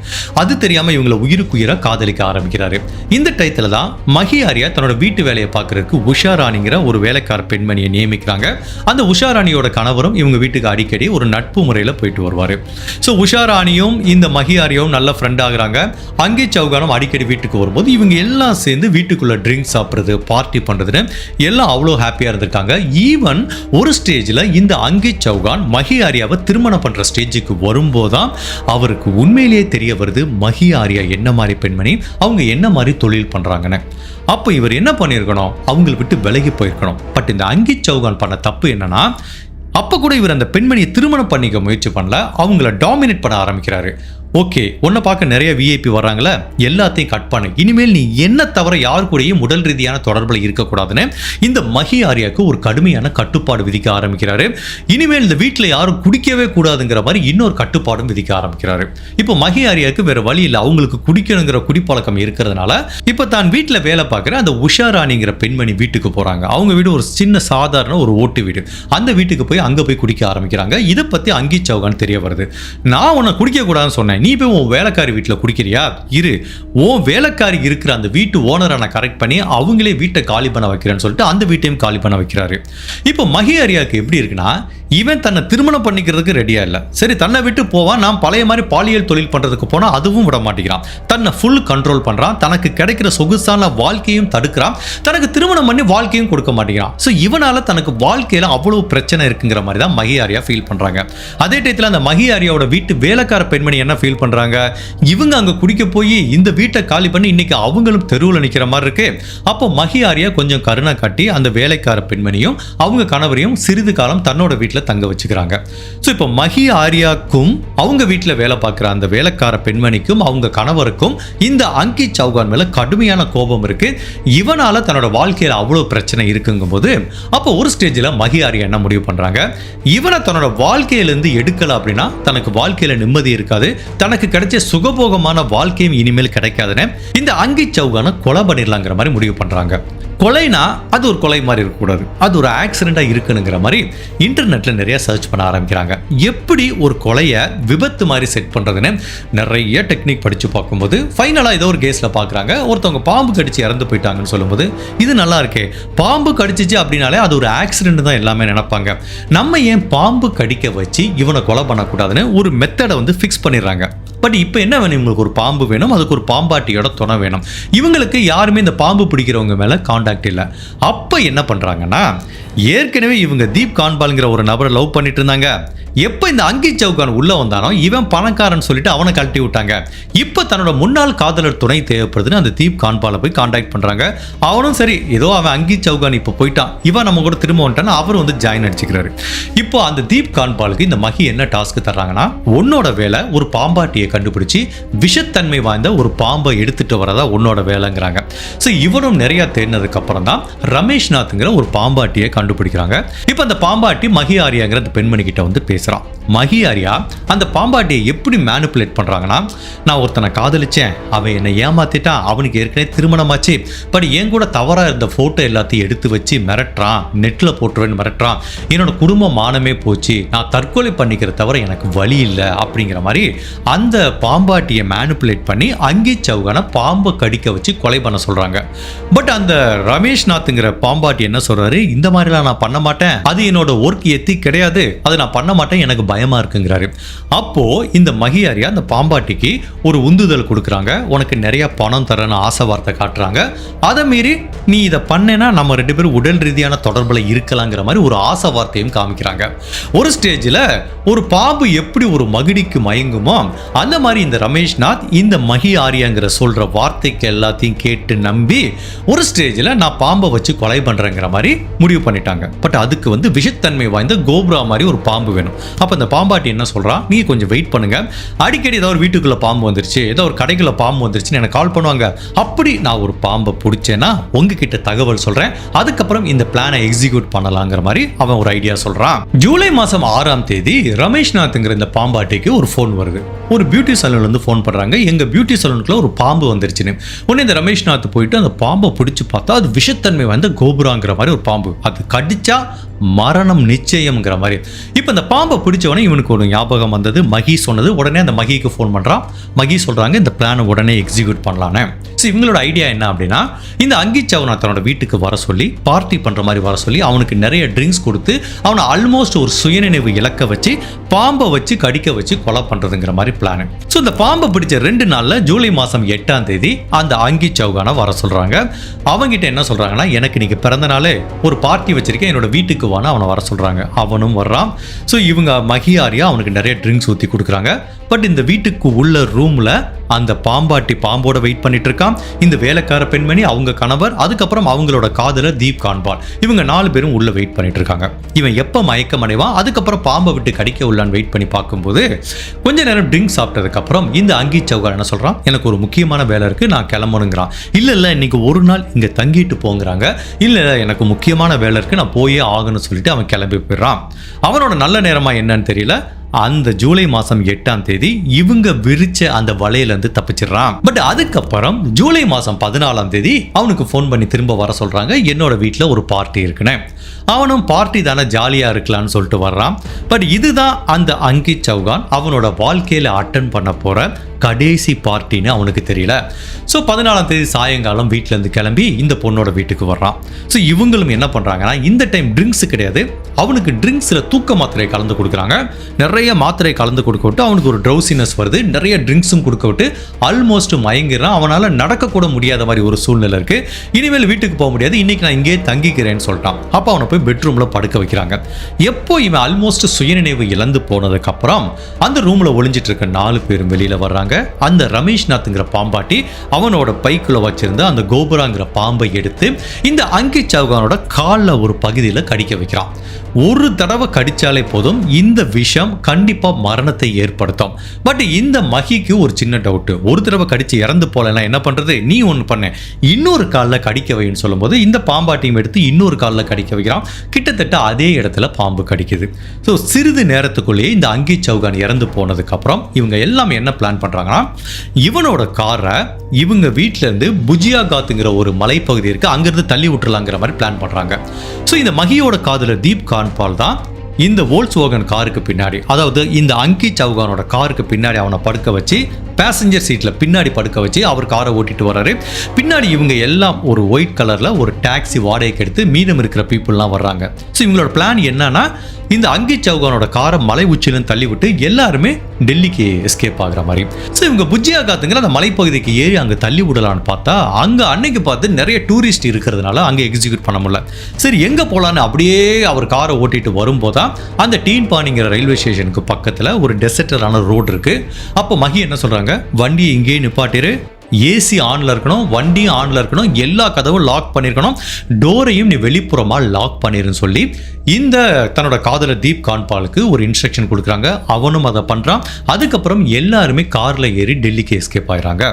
அது தெரியாம இவங்களை உயிருக்குயிரை காதலிக்க ஆரம்பிக்கிறாரு. இந்த டயத்துல தான் மஹி ஆரியா தன்னோட வீட்டு வேலையை பார்க்கறதுக்கு உஷா ராணிங்கிற ஒரு வேலைக்கார பெண்மணியை நியமிக்கிறாங்க. அந்த உஷா ராணியோட கணவரும் இவங்க வீட்டுக்கு அடிக்கடி ஒரு நட்பு முறையில் போயிட்டு வருவார். ஸோ உஷா ராணியும் இந்த மஹி ஆரியாவும் நல்ல ஃப்ரெண்ட் ஆகுறாங்க. அங்கித் சௌகானும் அடிக்கடி வீட்டுக்கு வரும்போது இவங்க எல்லாம் சேர்ந்து வீட்டுக்குள்ள ட்ரிங்க்ஸ் சாப்பிட்றது, பார்ட்டி பண்ணுறதுன்னு எல்லாம் அவ்வளோ ஹாப்பியாக இருந்திருக்காங்க. ஈவன் ஒரு ஸ்டேஜில் இந்த அங்கித் சௌகான் மஹி ஆரியாவை திருமணம் பண்ணுற ஸ்டேஜுக்கு வரும்போது தான் அவருக்கு உண்மையிலேயே தெரிய வருது மஹி ஆரியா என்ன மாதிரி பெண்மணி, அவங்க என்ன மாதிரி தொழில் பண்ணுறாங்கன்னு. அப்போ இவர் என்ன பண்ணியிருக்கணும், அவங்களை விட்டு விலகி போயிருக்கணும். பட் இந்த அங்கித் சௌகான் பண்ண தப்பு என்னன்னா, அப்போ கூட இவர் அந்த பெண்மணியை திருமணம் பண்ணிக்க முயற்சி பண்ணல, அவங்கள டாமினேட் பண்ண ஆரம்பிக்கிறாரு. ஓகே, உன்னை பார்க்க நிறைய விஐபி வர்றாங்களே, எல்லாத்தையும் கட் பண்ணு, இனிமேல் நீ என்ன தவிர யார் கூடயும் உடல் ரீதியான தொடர்பில் இருக்கக்கூடாதுன்னு இந்த மஹி ஆரியாவுக்கு ஒரு கடுமையான கட்டுப்பாடு விதிக்க ஆரம்பிக்கிறாரு. இனிமேல் இந்த வீட்டில் யாரும் குடிக்கவே கூடாதுங்கிற மாதிரி இன்னொரு கட்டுப்பாடும் விதிக்க ஆரம்பிக்கிறாரு. இப்போ மஹி ஆரியாவுக்கு வேற வழி இல்லை, அவங்களுக்கு குடிக்கணுங்கிற குடிப்பழக்கம் இருக்கிறதுனால இப்போ தான் வீட்டில் வேலை பார்க்குற அந்த உஷா ராணிங்கிற பெண்மணி வீட்டுக்கு போறாங்க. அவங்க வீடு ஒரு சின்ன சாதாரண ஒரு ஓட்டு வீடு. அந்த வீட்டுக்கு போய் அங்கே போய் குடிக்க ஆரம்பிக்கிறாங்க. இதை பற்றி அங்கித் சௌகான் தெரிய வருது. நான் உன்னை குடிக்க கூடாதுன்னு சொன்னேன், நீ போய் உன் வேலைக்காரி வீட்டில் குடிக்கிறியா, இரு உன் வேலைக்காரி இருக்கிற அந்த வீட்டு ஓனரை நான் கரெக்ட் பண்ணி அவங்களே வீட்டை காலி பண்ண வைக்கிறேன்னு சொல்லிட்டு அந்த வீட்டையும் காலி பண்ண வைக்கிறாரு. இப்போ மஹி ஆரியாவுக்கு எப்படி இருக்குன்னா, இவன் தன்னை திருமணம் பண்ணிக்கிறதுக்கு ரெடியா இல்லை. சரி, தன்னை விட்டு போவான், நான் பழைய மாதிரி பாலியல் தொழில் பண்றதுக்கு போனா அதுவும் விட மாட்டேங்கிறான். தன்னை ஃபுல் கண்ட்ரோல் பண்றான், தனக்கு கிடைக்கிற சொகுசான வாழ்க்கையும் தடுக்கிறான், தனக்கு திருமணம் பண்ணி வாழ்க்கையும் கொடுக்க மாட்டேங்கிறான். ஸோ இவனால தனக்கு வாழ்க்கையில அவ்வளவு பிரச்சனை இருக்குங்கிற மாதிரி தான் மஹி ஆரியா ஃபீல் பண்றாங்க. அதே டயத்தில் அந்த மஹி ஆரியாவோட வீட்டு வேலைக்கார பெண்மணி என்ன ஃபீல் பண்றாங்க, இவங்க அங்க குடிக்க போய் இந்த வீட்டை காலி பண்ணி இன்னைக்கு அவங்களும் தெருவில் நிற்கிற மாதிரி இருக்கு. அப்போ மஹி ஆரியா கொஞ்சம் கருணை காட்டி அந்த வேலைக்கார பெண்மணியும் அவங்க கணவரையும் சிறிது காலம் தன்னோட வீட்டில் தங்க வச்சுக்கிறாங்க. ஸோ இப்போ மஹி ஆரியாக்கும் அவங்க வீட்டில் வேலை பார்க்குற அந்த வேலைக்கார பெண்மணிக்கும் அவங்க கணவருக்கும் இந்த அங்கித் சௌகான் மேல கடுமையான கோபம் இருக்கு. இவனால தன்னோட வாழ்க்கையில் அவ்வளோ பிரச்சனை இருக்குங்கும் போது அப்போ ஒரு ஸ்டேஜில் மஹி ஆரியா என்ன முடிவு பண்றாங்க, இவனை தன்னோட வாழ்க்கையிலிருந்து எடுக்கல அப்படின்னா தனக்கு வாழ்க்கையில நிம்மதி இருக்காது, தனக்கு கிடைச்ச சுகபோகமான வாழ்க்கையும் இனிமேல் கிடைக்காதுன்னு இந்த அங்கித் சௌகானை கொலை பண்ணிடலாங்கிற மாதிரி முடிவு பண்றாங்க. கொலைனா அது ஒரு கொலை மாதிரி இருக்கக்கூடாது, அது ஒரு ஆக்சிடென்டா இருக்குனுங்கிற மாதிரி இன்டர்நெட்ல நிறைய சர்ச் பண்ண ஆரம்பிக்கிறாங்க. எப்படி ஒரு கொலையை விபத்து மாதிரி செட் பண்றதுன்னு நிறைய டெக்னிக் படிச்சு பார்க்கும்போது ஃபைனலா ஏதோ ஒரு கேஸ்ல பாக்குறாங்க, ஒருத்தவங்க பாம்பு கடிச்சு இறந்து போயிட்டாங்கன்னு சொல்லும்போது இது நல்லா இருக்கே, பாம்பு கடிச்சிச்சு அப்படின்னாலே அது ஒரு ஆக்சிடென்ட் தான் எல்லாமே நினைப்பாங்க, நம்ம ஏன் பாம்பு கடிக்க வச்சு இவனை கொலை பண்ணக்கூடாதுன்னு ஒரு மெத்தடை வந்து ஃபிக்ஸ் பண்ணிடுறாங்க. பட் இப்போ என்ன வேணும், இவங்களுக்கு ஒரு பாம்பு வேணும், அதுக்கு ஒரு பாம்பாட்டியோட துணை வேணும். இவங்களுக்கு யாருமே இந்த பாம்பு பிடிக்கிறவங்க மேலே காண்டாக்ட் இல்லை. அப்போ என்ன பண்ணுறாங்கன்னா, ஏற்கனவே இவங்க தீப் கான்பால்ங்கிற ஒரு நபரை லவ் பண்ணிட்டு இருந்தாங்க. எப்போ இந்த அங்கித் சௌகான் உள்ள வந்தானோ இவன் பணக்காரன் சொல்லிட்டு அவனை கழட்டி விட்டாங்க. இப்போ தன்னோட முன்னாள் காதலர் துணை தேவைப்படுதுன்னு அந்த தீப் கான்பாலை போய் கான்டாக்ட் பண்றாங்க. அவனும் சரி, ஏதோ அவன் அங்கித் சௌகான் இப்போ போயிட்டான், இவன் நம்ம கூட திரும்ப வந்துட்டான்னு அவர் வந்து ஜாயின் அடிச்சுக்கிறாரு. இப்போ அந்த தீப் கான்பாலுக்கு இந்த மஹி என்ன டாஸ்க் தர்றாங்கன்னா, உன்னோட வேலை ஒரு பாம்பாட்டியை கண்டுபிடிச்சு விஷத்தன்மை வாய்ந்த ஒரு பாம்பை எடுத்துட்டு வரதா உன்னோட வேலைங்கிறாங்க. ஸோ இவனும் நிறைய தேடினதுக்கு அப்புறம் தான் ரமேஷ் நாத்ங்கிற ஒரு பாம்பாட்டியை கண்டுபிடிக்கிறாங்க. இப்போ அந்த பாம்பாட்டி மஹி ஆரியாங்கிற அந்த பெண்மணி கிட்ட வந்து பேசுறான். மஹி ஆரியா அந்த பாம்பாட்டியை எப்படி மேனிப்புலேட் பண்றாங்கன்னா, நான் ஒருத்தனை காதலிச்சேன், அவன் என்னை ஏமாத்திட்டான், அவனுக்கு ஏற்கனவே திருமணமாச்சு, பட் என் கூட தவறா இருந்த போட்டோ எல்லாத்தையும் எடுத்து வச்சு மிரட்டுறான், நெட்ல போட்டுருவேன்னு மிரட்டுறான், என்னோட குடும்ப மானமே போச்சு, நான் தற்கொலை பண்ணிக்கிற தவிர எனக்கு வழி இல்லை அப்படிங்கிற மாதிரி அந்த பாம்பாட்டியை மேனிப்புலேட் பண்ணி அங்கித் சௌகானை பாம்பை கடிக்க வச்சு கொலை பண்ண சொல்றாங்க. பட் அந்த ரமேஷ் நாத்ங்கிற பாம்பாட்டி என்ன சொல்றாரு, இந்த மாதிரிலாம் நான் பண்ண மாட்டேன், அது என்னோட ஒர்க் எத்தி கிடையாது, அதை நான் பண்ண மாட்டேன், எனக்கு பயமா இருக்குங்கிறாரு. அப்போ இந்த மஹி ஆரியா அந்த பாம்பாட்டிக்கு ஒரு உந்துதல் கொடுக்குறாங்க, உனக்கு நிறைய பணம் தரன்னு ஆசை வார்த்தை காட்டுறாங்க, அதை மீறி நீ இதை பண்ணேன்னா நம்ம ரெண்டு பேரும் உடல் ரீதியான தொடர்புல இருக்கலாங்கிற மாதிரி ஒரு ஆசை வார்த்தையும் காமிக்கிறாங்க. ஒரு ஸ்டேஜில் ஒரு பாம்பு எப்படி ஒரு மகிடிக்கு மயங்குமோ அந்த மாதிரி இந்த ரமேஷ் நாத் இந்த மஹி ஆரியாங்கிற சொல்ற வார்த்தைக்கு எல்லாத்தையும் கேட்டு நம்பி ஒரு ஸ்டேஜில் நான் பாம்பை வச்சு கொலை பண்றேங்கிற மாதிரி முடிவு பண்ணிட்டாங்க. பட் அதுக்கு வந்து விஷத்தன்மை வாய்ந்த கோப்ரா மாதிரி ஒரு பாம்பு வேணும். அப்ப இந்த பாம்பாட்டி என்ன சொல்றா, நீ கொஞ்சம் வெயிட் பண்ணுங்க, அடிக்கடி ஏதோ ஒரு வீட்டுக்குள்ள பாம்பு வந்துருச்சு, ஏதோ ஒரு கடைக்குள்ள பாம்பு வந்துருச்சுன்னு எனக்கு கால் பண்ணுவாங்க, அப்படி நான் ஒரு பாம்பை பிடிச்சேன்னா உங்ககிட்ட தகவல் சொல்றேன், அதுக்கப்புறம் இந்த பிளானை எக்ஸிக்யூட் பண்ணலாங்கிற மாதிரி அவன் ஒரு ஐடியா சொல்றான். ஜூலை மாசம் 6ஆம் தேதி ரமேஷ் நாத்ங்கிற இந்த பாம்பாட்டிக்கு ஒரு ஃபோன் வருது. ஒரு பியூட்டி சலூன்ல இருந்து ஃபோன் பண்றாங்க, எங்க பியூட்டி சலூனுக்குள்ள ஒரு பாம்பு வந்துருச்சுன்னு. உடனே இந்த ரமேஷ் நாத் போயிட்டு அந்த பாம்பை பிடிச்சு பார்த்தா அது விஷத்தன்மை வந்து கோபுராங்கிற மாதிரி ஒரு பாம்பு, அது கடிச்சா மரணம் நிச்சயம்ங்கிற மாதிரி. இப்போ இந்த பாம்பை பிடிச்சவனே இவனுக்கு ஒரு ஞாபகம் வந்தது, மஹி சொன்னது. உடனே அந்த மஹிக்கு ஃபோன் பண்றான். மஹி சொல்றாங்க இந்த பிளானை உடனே எக்ஸிக்யூட் பண்ணலான்னு. ஸோ இவங்களோட ஐடியா என்ன அப்படின்னா, இந்த அங்கித் சௌகானை தன்னோட வீட்டுக்கு வர சொல்லி பார்ட்டி பண்ற மாதிரி வர சொல்லி அவனுக்கு நிறைய ட்ரிங்க்ஸ் கொடுத்து அவனை ஆல்மோஸ்ட் ஒரு சுயநினைவு இலக்க வச்சு பாம்பை வச்சு கடிக்க வச்சு கொலை பண்றதுங்கிற மாதிரி பிளான். ஸோ இந்த பாம்பை பிடிச்ச 2 நாள்ல ஜூலை மாசம் 8ஆம் தேதி அந்த அங்கித் சௌகானை வர சொல்றாங்க. அவங்கிட்ட என்ன சொல்றாங்கன்னா, எனக்கு இன்னைக்கு பிறந்த நாள், ஒரு பார்ட்டி வச்சிருக்கேன், என்னோட வீட்டுக்கு வான அவனை வர சொல்றாங்க. அவனும் வர்றான். ஸோ இவங்க மஹி ஆரியா அவனுக்கு நிறைய ட்ரிங்க்ஸ் ஊற்றி கொடுக்குறாங்க. பட் இந்த வீட்டுக்கு உள்ள ரூம்ல அந்த பாம்பாட்டி பாம்போட வெயிட் பண்ணிட்டு இருக்கான். இந்த வேலைக்கார பெண்மணி, அவங்க கணவர், அதுக்கப்புறம் அவங்களோட காதலர் தீப் கான்பால், இவங்க 4 பேரும் உள்ள வெயிட் பண்ணிட்டு இருக்காங்க. இவன் எப்ப மயக்கம் அடைவான், அதுக்கப்புறம் பாம்பை விட்டு கடிக்க உள்ளான்னு வெயிட் பண்ணி பார்க்கும்போது கொஞ்ச நேரம் ட்ரிங்க் சாப்பிட்டதுக்கு அப்புறம் இந்த அங்கித் சௌகான் என்ன சொல்றான், எனக்கு ஒரு முக்கியமான வேலை இருக்கு, நான் கிளம்பணுங்கிறான். இல்ல இன்னைக்கு ஒரு நாள் இங்க தங்கிட்டு போங்கிறாங்க. இல்ல எனக்கு முக்கியமான வேலை இருக்கு, நான் போயே ஆகணும்னு சொல்லிட்டு அவன் கிளம்பி போயிடுறான். அவனோட நல்ல நேரமா என்னன்னு தெரியல, அந்த ஜூலை மாசம் 8ஆம் தேதி இவங்க விரிச்ச அந்த வலையில இருந்து தப்பிச்சிடறான். பட் அதுக்கப்புறம் ஜூலை மாசம் 14ஆம் தேதி அவனுக்கு ஃபோன் பண்ணி திரும்ப வர சொல்றாங்க, என்னோட வீட்டில் ஒரு பார்ட்டி இருக்குன்னு. அவனும் பார்ட்டி தானே ஜாலியாக இருக்கலாம்னு சொல்லிட்டு வர்றான். பட் இதுதான் அந்த அங்கித் சௌகான் அவனோட வாழ்க்கையில் அட்டன் பண்ண போகிற கடைசி பார்ட்டின்னு அவனுக்கு தெரியல. ஸோ 14ஆம் தேதி சாயங்காலம் வீட்டிலேருந்து கிளம்பி இந்த பொண்ணோட வீட்டுக்கு வர்றான். ஸோ இவங்களும் என்ன பண்ணுறாங்கன்னா, இந்த டைம் ட்ரிங்க்ஸ் கிடையாது, அவனுக்கு ட்ரிங்க்ஸில் தூக்க மாத்திரை கலந்து கொடுக்குறாங்க. நிறைய மாத்திரை கலந்து கொடுக்க விட்டு அவனுக்கு ஒரு ட்ரௌசினஸ் வருது. நிறைய ட்ரிங்க்ஸும் கொடுக்க விட்டு ஆல்மோஸ்ட் மயங்கிறான். அவனால் நடக்கக்கூட முடியாத மாதிரி ஒரு சூழ்நிலை இருக்குது. இனிமேல் வீட்டுக்கு போக முடியாது, இன்றைக்கி நான் இங்கேயே தங்கிக்கிறேன்னு சொல்லிட்டான். அப்போ அவனை போய் பெட்ரூமில் படுக்க வைக்கிறாங்க. எப்போ இவன் ஆல்மோஸ்ட் சுயநினைவு இழந்து போனதுக்கப்புறம் அந்த ரூமில் ஒளிஞ்சிட்டு இருக்க 4 பேரும் வெளியில் வர்றாங்க. அந்த ரமேஷ்நாத்ங்கிற பாம்பாட்டி அவனோட பைக்குள்ள வச்சிருந்த அந்த கோபுராங்கிற பாம்பை எடுத்து இந்த அங்கித் சௌகானோட காலில் ஒரு பகுதியில் கடிக்க வைக்கிறான். ஒரு தடவை கடிச்சாலே போதும், இந்த விஷம் கண்டிப்பா மரணத்தை ஏற்படுத்தும். பட் இந்த மகிக்கு ஒரு சின்ன டவுட், ஒரு தடவை கடிச்சு இறந்து போலனா என்ன பண்றது, நீ ஒன்று பண்ண இன்னொரு காலில் கடிக்க வைன்னு சொல்லும்போது இந்த பாம்பாட்டியும் எடுத்து இன்னொரு காலில் கடிக்க வைக்கிறான். கிட்டத்தட்ட அதே இடத்துல பாம்பு கடிக்குது. ஸோ சிறிது நேரத்துக்குள்ளேயே இந்த அங்கித் சௌகான் இறந்து போனதுக்கு அப்புறம் இவங்க எல்லாமே என்ன பிளான் பண்றாங்கன்னா, இவனோட காரை இவங்க வீட்டில இருந்து புஜியா காத்துங்கிற ஒரு மலைப்பகுதி இருக்கு, அங்கிருந்து தள்ளி விட்டுலாங்கிற மாதிரி பிளான் பண்றாங்க. ஸோ இந்த மகியோட காதலர் தீப் கான்பால் தான் இந்த வோல்க்ஸ்வாகன் காருக்கு பின்னாடி, அதாவது இந்த அங்கித் சௌகானோட காருக்கு பின்னாடி அவனை படுக்க வச்சு பேசஞ்சர் சீட்டில் பின்னாடி படுக்க வச்சு அவர் காரை ஓட்டிட்டு வர்றாரு. பின்னாடி இவங்க எல்லாம் ஒரு ஒயிட் கலரில் ஒரு டாக்ஸி வாடகைக்கு எடுத்து மீதம் இருக்கிற பீப்புளெலாம் வர்றாங்க. ஸோ இவங்களோட பிளான் என்னன்னா, இந்த அங்கித் சௌகானோட காரை மலை உச்சிலும் தள்ளி விட்டு எல்லாருமே டெல்லிக்கு எஸ்கேப் ஆகிற மாதிரி. ஸோ இவங்க புஜியா காத்துங்கிற அந்த மலைப்பகுதிக்கு ஏறி அங்கே தள்ளி விடலான்னு பார்த்தா அங்கே அன்னைக்கு பார்த்து நிறைய டூரிஸ்ட் இருக்கிறதுனால அங்கே எக்ஸிக்யூட் பண்ண முடியல. சரி எங்கே போகலான்னு அப்படியே அவர் காரை ஓட்டிட்டு வரும்போது அந்த டீன் பானிங்கிற ரயில்வே ஸ்டேஷனுக்கு பக்கத்தில் ஒரு டெசர்டரான ரோடு இருக்குது. அப்போ மகி என்ன சொல்கிறாங்க, வண்டியை இங்கேயே நிப்பாட்டிரு, ஏசி ஆன்ல இருக்கணும், வண்டியும் ஆன்ல இருக்கணும், எல்லா கதவும் லாக் பண்ணிருக்கணும், டோரையும் நீ வெளிப்புறமா லாக் பண்ணிருன்னு சொல்லி இந்த தன்னோட காதலர் தீப் கான்பாலுக்கு ஒரு இன்ஸ்ட்ரக்ஷன் கொடுக்குறாங்க. அவனும் அதை பண்றான். அதுக்கப்புறம் எல்லாருமே கார்ல ஏறி டெல்லிக்கு எஸ்கேப் ஆயிடுறாங்க.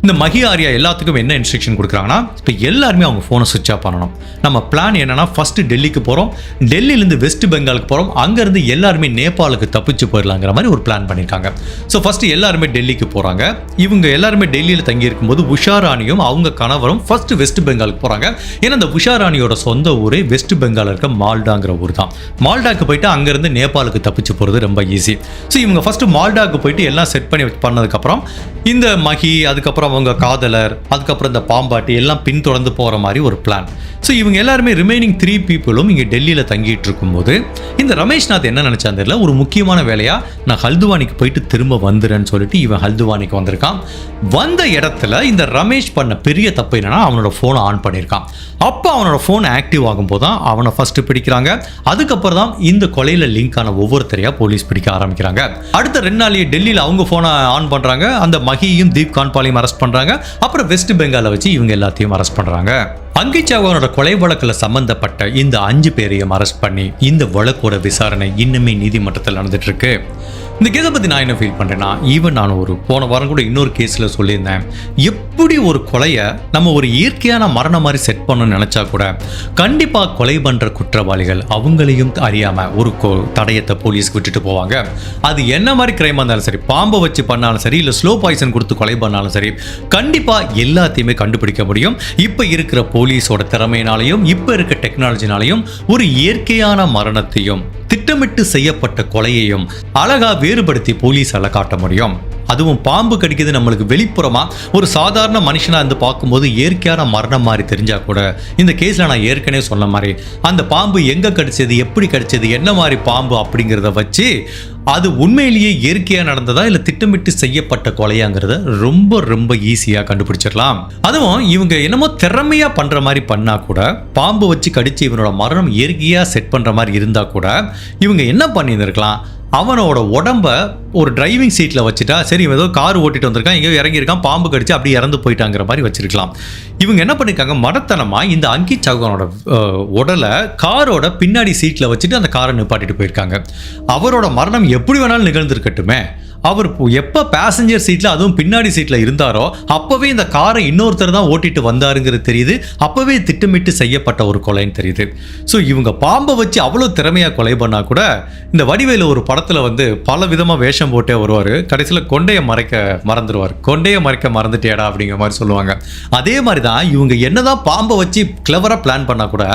இந்த மகி ஆரியா எல்லாத்துக்கும் என்ன இன்ஸ்ட்ரக்ஷன் கொடுக்குறாங்கன்னா, இப்போ எல்லாருமே அவங்க ஃபோனை சுவிட்ச் ஆஃப் பண்ணணும். நம்ம பிளான் என்னன்னா, ஃபர்ஸ்ட் டெல்லிக்கு போறோம், டெல்லியிலேருந்து வெஸ்ட் பெங்காலுக்கு போறோம், அங்கிருந்து எல்லாருமே நேபாளுக்கு தப்பிச்சு போயிடலாங்கிற மாதிரி ஒரு பிளான் பண்ணியிருக்காங்க. ஸோ ஃபர்ஸ்ட் எல்லாருமே டெல்லிக்கு போறாங்க. இவங்க எல்லாருமே டெல்லியில் தங்கி இருக்கும்போது உஷாராணியும் அவங்க கணவரும் ஃபர்ஸ்ட் வெஸ்ட் பெங்காலுக்கு போறாங்க. ஏன்னா இந்த உஷாராணியோட சொந்த ஊரே வெஸ்ட் பெங்கால் இருக்க மால்டாங்கிற ஊர் தான். மால்டாக்கு போயிட்டு அங்கிருந்து நேபாளுக்கு தப்பிச்சு போறது ரொம்ப ஈஸி. ஸோ இவங்க ஃபர்ஸ்ட் மால்டாக்கு போயிட்டு எல்லாம் செட் பண்ணதுக்கு அப்புறம் இந்த மகி, அதுக்கப்புறம் அவங்க காதலர், அதுக்கப்புறம் இந்த பாம்பாட்டி எல்லாம் பின்தொடர்ந்து போற மாதிரி ஒரு பிளான். ஸோ இவங்க எல்லாருமே ரிமைனிங் 3 பீப்புளும் இங்கே டெல்லியில் தங்கிட்டு இருக்கும்போது இந்த ரமேஷ்நாத் என்ன நினைச்சான்னு தெரியல, ஒரு முக்கியமான வேலையா நான் ஹல்துவானிக்கு போயிட்டு திரும்ப வந்துடுறேன்னு சொல்லிட்டு இவன் ஹல்துவானிக்கு வந்திருக்கான். வந்த இடத்துல இந்த ரமேஷ் பண்ண பெரிய தப்பு என்னன்னா, அவனோட ஃபோனை ஆன் பண்ணியிருக்கான். அப்போ அவனோட ஃபோன் ஆக்டிவ் ஆகும்போது தான் அவனை ஃபர்ஸ்ட் பிடிக்கிறாங்க. அதுக்கப்புறம் தான் இந்த கொலையில் லிங்க் ஆன ஒவ்வொருத்தரையா போலீஸ் பிடிக்க ஆரம்பிக்கிறாங்க. அடுத்த 2 நாளையே டெல்லியில் அவங்க ஃபோனை ஆன் பண்ணுறாங்க, அந்த மகியும் தீப் கான்பாலையும் அரெஸ்ட் பண்ணுறாங்க. அப்புறம் வெஸ்ட் பெங்காலை வச்சு இவங்க எல்லாத்தையும் அரெஸ்ட் பண்ணுறாங்க. அங்கித் சௌகானோட கொலை வழக்கில் சம்பந்தப்பட்ட இந்த 5 பேரையும் அரெஸ்ட் பண்ணி இந்த வழக்கோட விசாரணை இன்னுமே நீதிமன்றத்தில் நடந்துட்டு இருக்கு. இந்த கேஸை பற்றி நான் என்ன ஃபீல் பண்ணுறேன்னா, ஈவன் நான் ஒரு போன வாரம் கூட இன்னொரு கேஸில் சொல்லியிருந்தேன், எப்படி ஒரு கொலையை நம்ம ஒரு இயற்கையான மரணம் மாதிரி செட் பண்ணணும்னு நினச்சா கூட கண்டிப்பாக கொலை பண்ணுற குற்றவாளிகள் அவங்களையும் அறியாமல் ஒரு தடயத்தை போலீஸ்க்கு விட்டுட்டு போவாங்க. அது என்ன மாதிரி கிரைமாக இருந்தாலும் சரி, பாம்பை வச்சு பண்ணாலும் சரி, இல்லை ஸ்லோ பாய்சன் கொடுத்து கொலை பண்ணாலும் சரி, கண்டிப்பாக எல்லாத்தையுமே கண்டுபிடிக்க முடியும். இப்போ இருக்கிற போலீஸோட திறமையினாலையும் இப்போ இருக்க டெக்னாலஜினாலையும் ஒரு இயற்கையான மரணத்தையும் திட்டமிட்டு செய்யப்பட்ட கொலையையும் அழகா வேறுபடுத்தி போலீஸால காட்ட முடியும். அதுவும் பாம்பு கடிக்கிறது நம்மளுக்கு வெளிப்புறமா ஒரு சாதாரண மனுஷனா இருந்து பார்க்கும்போது இயற்கையான மரணம் மாதிரி தெரிஞ்சா கூட, இந்த கேஸ்ல நான் ஏற்கனவே சொன்ன மாதிரி அந்த பாம்பு எங்க கடிச்சது, எப்படி கடிச்சது, என்ன மாதிரி பாம்பு அப்படிங்கிறத வச்சு அது உண்மையிலேயே இயற்கையாக நடந்ததா இல்லை திட்டமிட்டு செய்யப்பட்ட கொலையாங்கிறத ரொம்ப ரொம்ப ஈஸியாக கண்டுபிடிச்சிடலாம். அதுவும் இவங்க என்னமோ திறமையாக பண்ணுற மாதிரி பண்ணால் கூட, பாம்பு வச்சு கடிச்சு இவனோட மரணம் இயற்கையாக செட் பண்ணுற மாதிரி இருந்தால் கூட, இவங்க என்ன பண்ணியிருந்திருக்கலாம், அவனோட உடம்ப ஒரு டிரைவிங் சீட்டில் வச்சுட்டா, சரி ஏதோ கார் ஓட்டிட்டு வந்திருக்கான், எங்கேயோ இறங்கியிருக்கான், பாம்பு கடிச்சு அப்படியே இறந்து போயிட்டாங்கிற மாதிரி வச்சிருக்கலாம். இவங்க என்ன பண்ணியிருக்காங்க, மடத்தனமாக இந்த அங்கித் சௌகானோட உடலை காரோட பின்னாடி சீட்டில் வச்சுட்டு அந்த காரை நிப்பாட்டிட்டு போயிருக்காங்க. அவரோட மரணம் எப்படி வேணாலும் நிகழ்ந்திருக்கட்டுமே, அவர் எப்போ பேசஞ்சர் சீட்டில் அதுவும் பின்னாடி சீட்டில் இருந்தாரோ அப்போவே இந்த காரை இன்னொருத்தர் தான் ஓட்டிட்டு வந்தாருங்கிறது தெரியுது. அப்போவே திட்டமிட்டு செய்யப்பட்ட ஒரு கொலைன்னு தெரியுது. ஸோ இவங்க பாம்பை வச்சு அவ்வளோ திறமையாக கொலை பண்ணால் கூட இந்த வடிவேலு ஒரு படத்தில் வந்து பல விதமாக வேஷம் போட்டே வருவார். கடைசியில் கொண்டையை மறைக்க மறந்துடுவார். கொண்டையை மறைக்க மறந்துட்டேடா அப்படிங்கிற மாதிரி சொல்லுவாங்க. அதே மாதிரி தான் இவங்க என்னதான் பாம்பை வச்சு கிளவராக பிளான் பண்ணால் கூட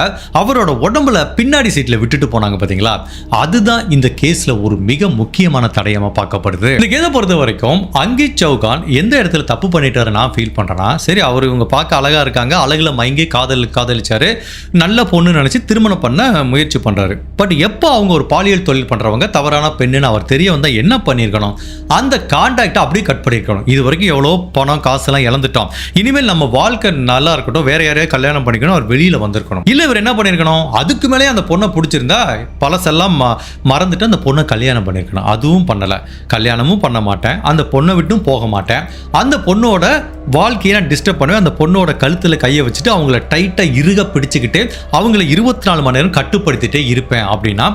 அவரோட உடம்புல பின்னாடி சீட்டில் விட்டுட்டு போனாங்க பார்த்தீங்களா, அதுதான் இந்த கேஸில் ஒரு மிக முக்கியமான தடயமாக பார்க்கப்படுது. இந்த கேஸை பொறுத்த வரைக்கும் அங்கித் சௌகான் எந்த இடத்துல தப்பு பண்ணிட்டாரு நான் ஃபீல் பண்ணுறேன்னா, சரி அவர் இவங்க பார்க்க அழகாக இருக்காங்க, அழகில் மயங்கி காதலிச்சாரு, நல்ல பொண்ணு நினச்சி திருமணம் பண்ண முயற்சி பண்ணுறாரு. பட் எப்போ அவங்க ஒரு பாலியல் தொழில் பண்ணுறவங்க தவறான பெண்ணுன்னு அவர் தெரிய வந்தால் என்ன பண்ணியிருக்கணும், அந்த கான்டாக்டை அப்படியே கட் பண்ணியிருக்கணும். இது வரைக்கும் எவ்வளோ பணம் காசெல்லாம் இழந்துட்டோம், இனிமேல் நம்ம வாழ்க்கை நல்லா இருக்கட்டும், வேற யாரையும் கல்யாணம் பண்ணிக்கணும், அவர் வெளியில் வந்திருக்கணும். இல்லை இவர் என்ன பண்ணியிருக்கணும், அதுக்கு மேலே அந்த பொண்ணை பிடிச்சிருந்தா பழசெல்லாம் மறந்துட்டு அந்த பொண்ணை கல்யாணம் பண்ணியிருக்கணும். அதுவும் பண்ணலை. கல்யாணமும் பண்ண மாட்டேன், அந்த பொண்ணை விட்டும் போக மாட்டேன், அந்த பொண்ணோட வாழ்க்கையை நான் டிஸ்டர்ப் பண்ணுவேன், அந்த பொண்ணோட கழுத்தில் கையை வச்சுட்டு அவங்கள டைட்டாக இறுக பிடிச்சிக்கிட்டு அவங்கள 24 மணி நேரம் கட்டுப்படுத்திட்டே இருப்பேன் அப்படின்னா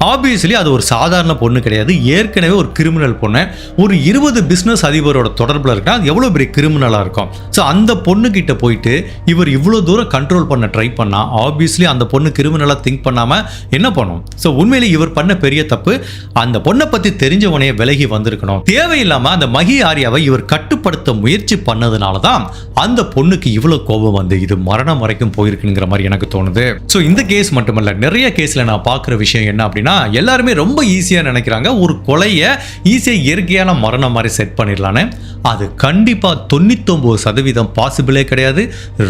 ஆப்வியஸ்லி அது ஒரு சாதாரண பொண்ணு கிடையாது. ஏற்கனவே ஒரு கிரிமினல் பொண்ணு, ஒரு 20 பிஸ்னஸ் அதிபரோட தொடர்பில் இருக்கா, அது எவ்வளோ பெரிய கிரிமினலாக இருக்கும். ஸோ அந்த பொண்ணுக்கிட்ட போயிட்டு இவர் இவ்வளோ தூரம் கண்ட்ரோல் பண்ண ட்ரை பண்ணால் ஆப்வியஸ்லி அந்த பொண்ணு கிரிமினலாக திங்க் பண்ணாமல் என்ன பண்ணும். ஸோ உண்மையிலே இவர் பண்ண பெரிய தப்பு, அந்த பொண்ணை பற்றி தெரிஞ்சவனையே விலகி வந்திருக்கணும். தேவையில்லாமல் அந்த மகி ஆரியாவை இவர் கட்டுப்படுத்த முயற்சி பண்ணதுனால தான் அந்த பொண்ணுக்கு இவ்வளோ கோபம் வந்து இது மரணம் வரைக்கும் போயிருக்குங்கிற மாதிரி எனக்கு தோணுது. ஸோ இந்த கேஸ் மட்டுமல்ல, நிறைய கேஸில் நான் பார்க்குற விஷயம் என்ன அப்படின்னா, எல்லாருமே ரொம்ப ஈஸியாக நினைக்கிறாங்க ஒரு கொலையை ஈஸியாக இயற்கையான மரணம் மாதிரி செட் பண்ணிடலான்னு. அது கண்டிப்பாக 99% பாசிபிளே கிடையாது.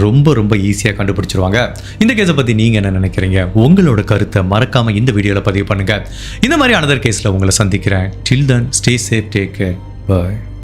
ரொம்ப ரொம்ப ஈஸியாக கண்டுபிடிச்சிருவாங்க. இந்த கேஸை பற்றி நீங்கள் என்ன நினைக்கிறீங்க? உங்களோட கருத்தை மறக்காமல் இந்த வீடியோவில் பதிவு பண்ணுங்கள். இந்த மாதிரி அனதர் கேஸில் உங்களை சந்திக்கிறேன். Till then stay safe, take care, by.